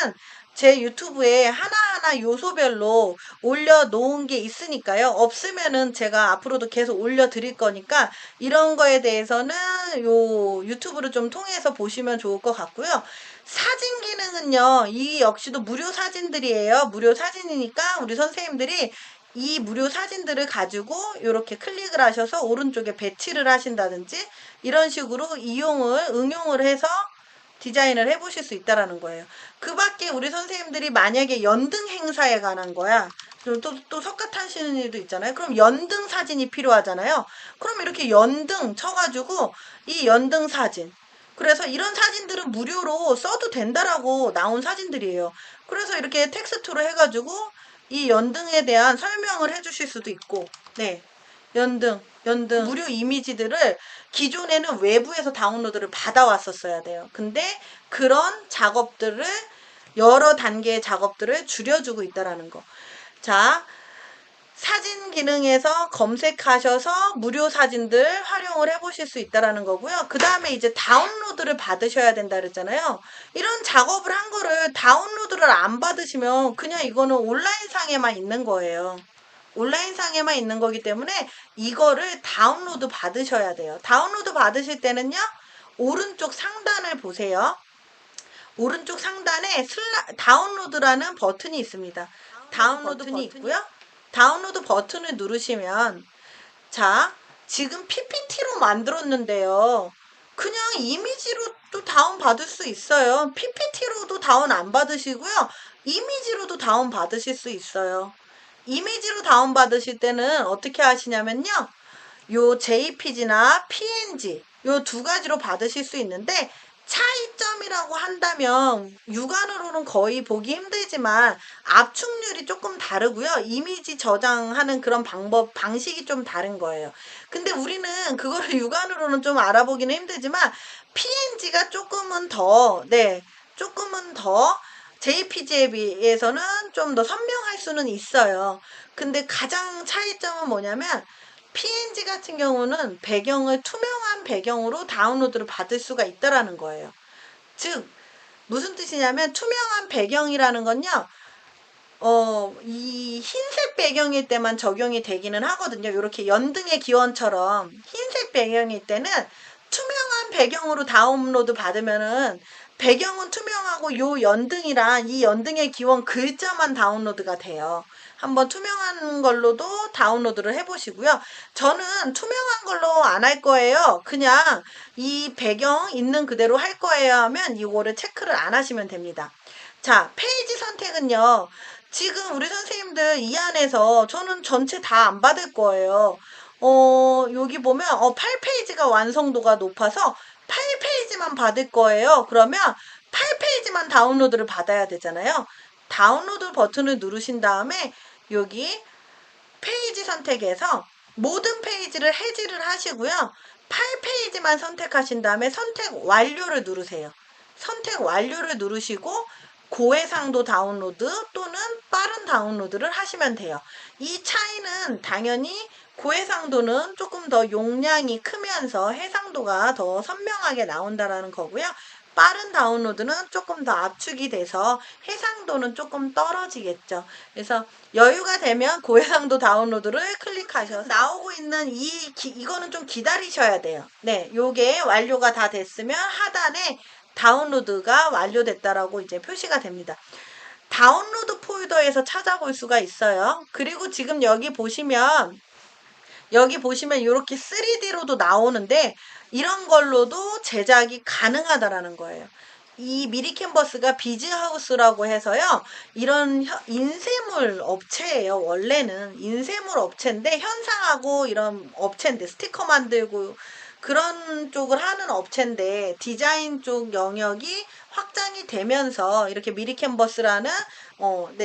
제 유튜브에 하나하나 요소별로 올려놓은 게 있으니까요. 없으면은 제가 앞으로도 계속 올려드릴 거니까 이런 거에 대해서는 요 유튜브를 좀 통해서 보시면 좋을 것 같고요. 사진 기능은요, 이 역시도 무료 사진들이에요. 무료 사진이니까 우리 선생님들이 이 무료 사진들을 가지고 이렇게 클릭을 하셔서 오른쪽에 배치를 하신다든지 이런 식으로 응용을 해서 디자인을 해보실 수 있다라는 거예요. 그 밖에 우리 선생님들이 만약에 연등 행사에 관한 거야. 또 석가탄신는 일도 있잖아요. 그럼 연등 사진이 필요하잖아요. 그럼 이렇게 연등 쳐가지고 이 연등 사진. 그래서 이런 사진들은 무료로 써도 된다라고 나온 사진들이에요. 그래서 이렇게 텍스트로 해가지고 이 연등에 대한 설명을 해주실 수도 있고, 네. 연등 무료 이미지들을 기존에는 외부에서 다운로드를 받아왔었어야 돼요. 근데 그런 작업들을 여러 단계의 작업들을 줄여주고 있다라는 거. 자, 사진 기능에서 검색하셔서 무료 사진들 활용을 해보실 수 있다라는 거고요. 그 다음에 이제 다운로드를 받으셔야 된다 그랬잖아요. 이런 작업을 한 거를 다운로드를 안 받으시면 그냥 이거는 온라인상에만 있는 거예요. 온라인상에만 있는 거기 때문에 이거를 다운로드 받으셔야 돼요. 다운로드 받으실 때는요, 오른쪽 상단을 보세요. 오른쪽 상단에 다운로드라는 버튼이 있습니다. 다운로드 버튼이 있고요. 다운로드 버튼을 누르시면, 자, 지금 PPT로 만들었는데요. 그냥 이미지로 또 다운 받을 수 있어요. PPT로도 다운 안 받으시고요. 이미지로도 다운 받으실 수 있어요. 이미지로 다운 받으실 때는 어떻게 하시냐면요. 요 JPG나 PNG 요 두 가지로 받으실 수 있는데, 차이점이라고 한다면 육안으로는 거의 보기 힘들지만 압축률이 조금 다르고요. 이미지 저장하는 그런 방식이 좀 다른 거예요. 근데 우리는 그거를 육안으로는 좀 알아보기는 힘들지만 PNG가 조금은 더 JPG에 비해서는 좀 더 선명할 수는 있어요. 근데 가장 차이점은 뭐냐면 PNG 같은 경우는 배경을 투명한 배경으로 다운로드를 받을 수가 있다라는 거예요. 즉, 무슨 뜻이냐면 투명한 배경이라는 건요. 이 흰색 배경일 때만 적용이 되기는 하거든요. 이렇게 연등의 기원처럼 흰색 배경일 때는 투명한 배경으로 다운로드 받으면은 배경은 투명하고 요 연등이랑 이 연등의 기원 글자만 다운로드가 돼요. 한번 투명한 걸로도 다운로드를 해보시고요. 저는 투명한 걸로 안 할 거예요. 그냥 이 배경 있는 그대로 할 거예요 하면 이거를 체크를 안 하시면 됩니다. 자, 페이지 선택은요. 지금 우리 선생님들 이 안에서 저는 전체 다 안 받을 거예요. 여기 보면 8페이지가 완성도가 높아서 8페이지만 받을 거예요. 그러면 8페이지만 다운로드를 받아야 되잖아요. 다운로드 버튼을 누르신 다음에 여기 페이지 선택에서 모든 페이지를 해지를 하시고요. 8페이지만 선택하신 다음에 선택 완료를 누르세요. 선택 완료를 누르시고 고해상도 다운로드 또는 빠른 다운로드를 하시면 돼요. 이 차이는 당연히 고해상도는 조금 더 용량이 크면서 해상도가 더 선명하게 나온다라는 거고요. 빠른 다운로드는 조금 더 압축이 돼서 해상도는 조금 떨어지겠죠. 그래서 여유가 되면 고해상도 다운로드를 클릭하셔서 나오고 있는 이거는 좀 기다리셔야 돼요. 네, 요게 완료가 다 됐으면 하단에 다운로드가 완료됐다라고 이제 표시가 됩니다. 다운로드 폴더에서 찾아볼 수가 있어요. 그리고 지금 여기 보시면 이렇게 3D로도 나오는데 이런 걸로도 제작이 가능하다라는 거예요. 이 미리 캔버스가 비즈하우스라고 해서요. 이런 인쇄물 업체예요. 원래는 인쇄물 업체인데 현상하고 이런 업체인데 스티커 만들고 그런 쪽을 하는 업체인데 디자인 쪽 영역이 확장이 되면서 이렇게 미리 캔버스라는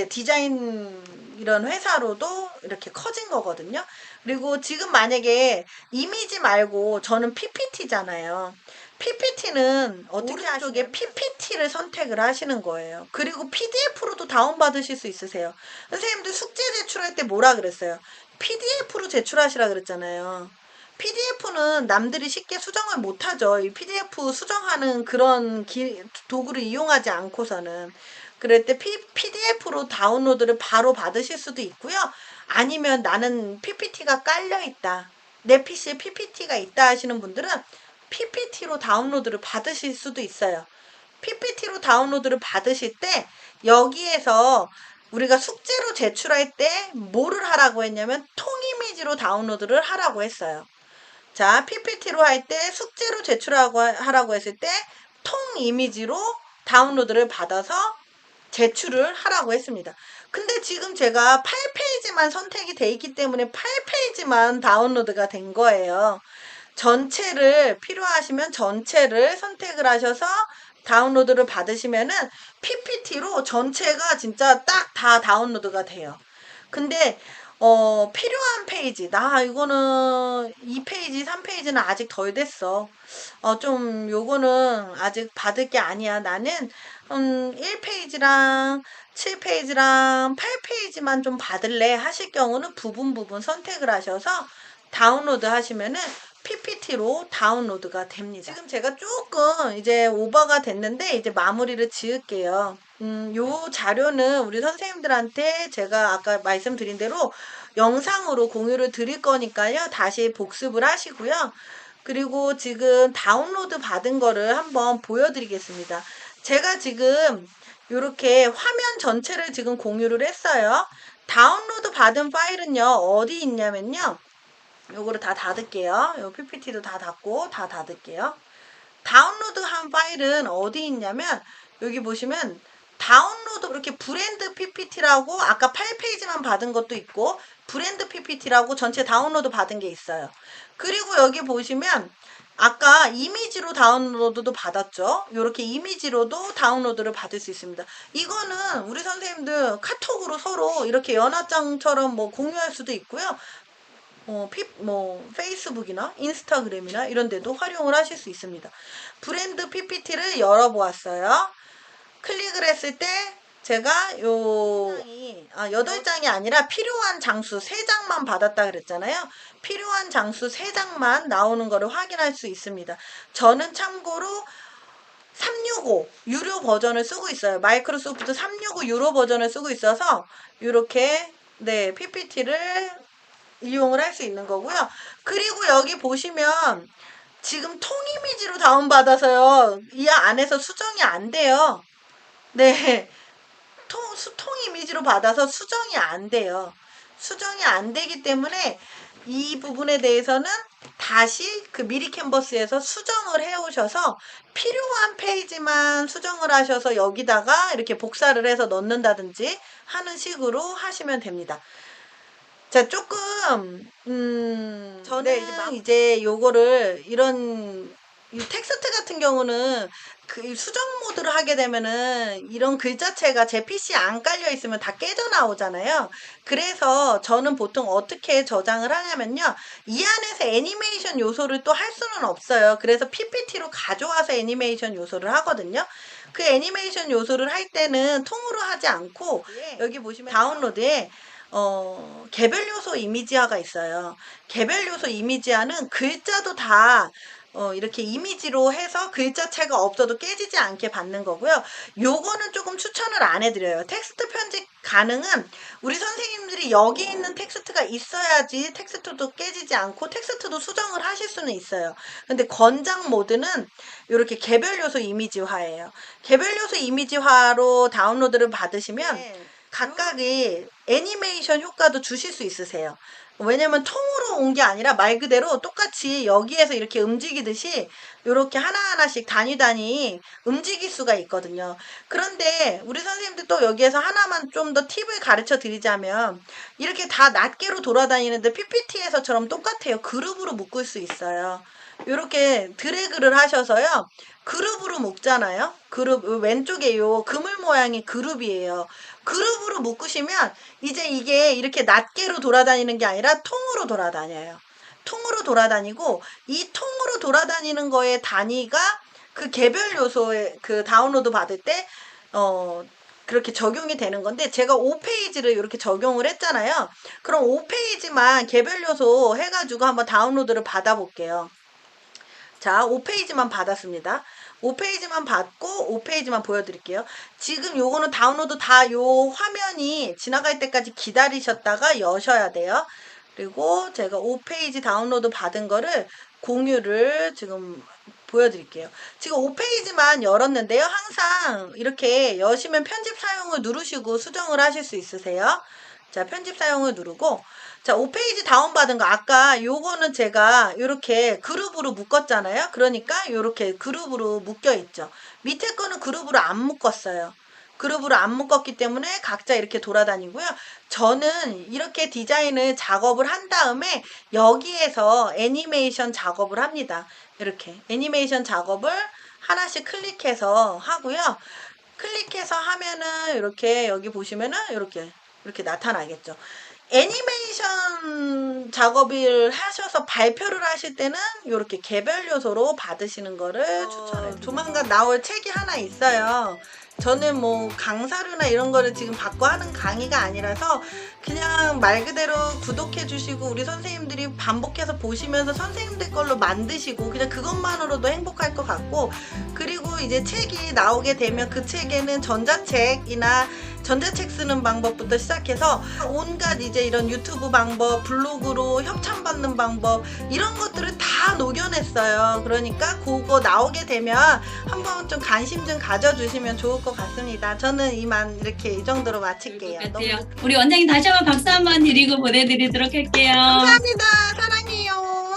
디자인 이런 회사로도 이렇게 커진 거거든요. 그리고 지금 만약에 이미지 말고 저는 PPT잖아요. PPT는 어떻게 오른쪽에 PPT를 선택을 하시는 거예요. 그리고 PDF로도 다운받으실 수 있으세요. 선생님들 숙제 제출할 때 뭐라 그랬어요? PDF로 제출하시라 그랬잖아요. PDF는 남들이 쉽게 수정을 못하죠. 이 PDF 수정하는 그런 도구를 이용하지 않고서는. 그럴 때 PDF로 다운로드를 바로 받으실 수도 있고요. 아니면 나는 PPT가 깔려 있다. 내 PC에 PPT가 있다 하시는 분들은 PPT로 다운로드를 받으실 수도 있어요. PPT로 다운로드를 받으실 때 여기에서 우리가 숙제로 제출할 때 뭐를 하라고 했냐면 통이미지로 다운로드를 하라고 했어요. 자, PPT로 할 때 숙제로 하라고 했을 때 통이미지로 다운로드를 받아서 제출을 하라고 했습니다. 근데 지금 제가 8페이지만 선택이 돼 있기 때문에 8페이지만 다운로드가 된 거예요. 전체를 필요하시면 전체를 선택을 하셔서 다운로드를 받으시면은 PPT로 전체가 진짜 딱 다 다운로드가 돼요. 근데 필요한 페이지. 나 이거는 2페이지, 3페이지는 아직 덜 됐어. 좀 요거는 아직 받을 게 아니야. 나는 1페이지랑 7페이지랑 8페이지만 좀 받을래 하실 경우는 부분 선택을 하셔서 다운로드 하시면은 PPT로 다운로드가 됩니다. 지금 제가 조금 이제 오버가 됐는데 이제 마무리를 지을게요. 요 자료는 우리 선생님들한테 제가 아까 말씀드린 대로 영상으로 공유를 드릴 거니까요. 다시 복습을 하시고요. 그리고 지금 다운로드 받은 거를 한번 보여드리겠습니다. 제가 지금 이렇게 화면 전체를 지금 공유를 했어요. 다운로드 받은 파일은요, 어디 있냐면요. 요거를 다 닫을게요. 요 PPT도 다 닫고 다 닫을게요. 다운로드한 파일은 어디 있냐면 여기 보시면 다운로드 이렇게 브랜드 PPT라고 아까 8페이지만 받은 것도 있고 브랜드 PPT라고 전체 다운로드 받은 게 있어요. 그리고 여기 보시면 아까 이미지로 다운로드도 받았죠. 이렇게 이미지로도 다운로드를 받을 수 있습니다. 이거는 우리 선생님들 카톡으로 서로 이렇게 연합장처럼 뭐 공유할 수도 있고요. 페이스북이나 인스타그램이나 이런 데도 활용을 하실 수 있습니다. 브랜드 PPT를 열어보았어요. 클릭을 했을 때 제가 요 8장이 아니라 필요한 장수 3장만 받았다 그랬잖아요. 필요한 장수 3장만 나오는 거를 확인할 수 있습니다. 저는 참고로 365 유료 버전을 쓰고 있어요. 마이크로소프트 365 유료 버전을 쓰고 있어서 이렇게 PPT를 이용을 할 수 있는 거고요. 그리고 여기 보시면 지금 통 이미지로 다운받아서요. 이 안에서 수정이 안 돼요. 네. 통 이미지로 받아서 수정이 안 돼요. 수정이 안 되기 때문에 이 부분에 대해서는 다시 그 미리 캔버스에서 수정을 해 오셔서 필요한 페이지만 수정을 하셔서 여기다가 이렇게 복사를 해서 넣는다든지 하는 식으로 하시면 됩니다. 자, 조금, 저는 이제 요거를, 이 텍스트 같은 경우는 그 수정 모드를 하게 되면은 이런 글자체가 제 PC에 안 깔려 있으면 다 깨져 나오잖아요. 그래서 저는 보통 어떻게 저장을 하냐면요. 이 안에서 애니메이션 요소를 또 할 수는 없어요. 그래서 PPT로 가져와서 애니메이션 요소를 하거든요. 그 애니메이션 요소를 할 때는 통으로 하지 않고 여기 보시면 다운로드에 개별 요소 이미지화가 있어요. 개별 요소 이미지화는 글자도 다 이렇게 이미지로 해서 글자체가 없어도 깨지지 않게 받는 거고요. 요거는 조금 추천을 안 해드려요. 텍스트 편집 가능은 우리 선생님들이 여기 있는 텍스트가 있어야지 텍스트도 깨지지 않고 텍스트도 수정을 하실 수는 있어요. 근데 권장 모드는 이렇게 개별 요소 이미지화예요. 개별 요소 이미지화로 다운로드를 받으시면 각각의 애니메이션 효과도 주실 수 있으세요. 왜냐면 통으로 온 게 아니라 말 그대로 똑같이 여기에서 이렇게 움직이듯이 이렇게 하나하나씩 단위 움직일 수가 있거든요. 그런데 우리 선생님들 또 여기에서 하나만 좀 더 팁을 가르쳐 드리자면 이렇게 다 낱개로 돌아다니는데 PPT에서처럼 똑같아요. 그룹으로 묶을 수 있어요. 이렇게 드래그를 하셔서요. 그룹으로 묶잖아요. 그룹 왼쪽에 요 그물 모양의 그룹이에요. 그룹으로 묶으시면 이제 이게 이렇게 낱개로 돌아다니는 게 아니라 통으로 돌아다녀요. 통으로 돌아다니고 이 통으로 돌아다니는 거의 단위가 그 개별 요소에 그 다운로드 받을 때 그렇게 적용이 되는 건데 제가 5페이지를 이렇게 적용을 했잖아요. 그럼 5페이지만 개별 요소 해가지고 한번 다운로드를 받아볼게요. 자, 5페이지만 받았습니다. 5페이지만 받고 5페이지만 보여드릴게요. 지금 요거는 다운로드 다 요 화면이 지나갈 때까지 기다리셨다가 여셔야 돼요. 그리고 제가 5페이지 다운로드 받은 거를 공유를 지금 보여드릴게요. 지금 5페이지만 열었는데요. 항상 이렇게 여시면 편집 사용을 누르시고 수정을 하실 수 있으세요. 자, 편집 사용을 누르고 자, 5페이지 다운받은 거 아까 요거는 제가 이렇게 그룹으로 묶었잖아요. 그러니까 이렇게 그룹으로 묶여 있죠. 밑에 거는 그룹으로 안 묶었어요. 그룹으로 안 묶었기 때문에 각자 이렇게 돌아다니고요. 저는 이렇게 디자인을 작업을 한 다음에 여기에서 애니메이션 작업을 합니다. 이렇게 애니메이션 작업을 하나씩 클릭해서 하고요. 클릭해서 하면은 이렇게 여기 보시면은 이렇게 나타나겠죠. 애니메이션 작업을 하셔서 발표를 하실 때는 이렇게 개별 요소로 받으시는 거를 추천해요. 조만간 나올 책이 하나 있어요. 저는 뭐 강사료나 이런 거를 지금 받고 하는 강의가 아니라서 그냥 말 그대로 구독해 주시고 우리 선생님들이 반복해서 보시면서 선생님들 걸로 만드시고 그냥 그것만으로도 행복할 것 같고, 그리고 이제 책이 나오게 되면 그 책에는 전자책 쓰는 방법부터 시작해서 온갖 이제 이런 유튜브 방법, 블로그로 협찬받는 방법 이런 것들을 다 녹여냈어요. 그러니까 그거 나오게 되면 한번 좀 관심 좀 가져주시면 좋을 것 같습니다. 저는 이만 이렇게 이 정도로 마칠게요. 너무 같아요. 우리 원장님 다시 한번 박수 한번 드리고 보내드리도록 할게요. 감사합니다. 사랑해요.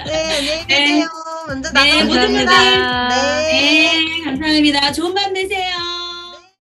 네, 안녕히 계세요. 먼저 네, 모든 분들. 나가겠습니다. 네. 네, 감사합니다. 좋은 밤 되세요.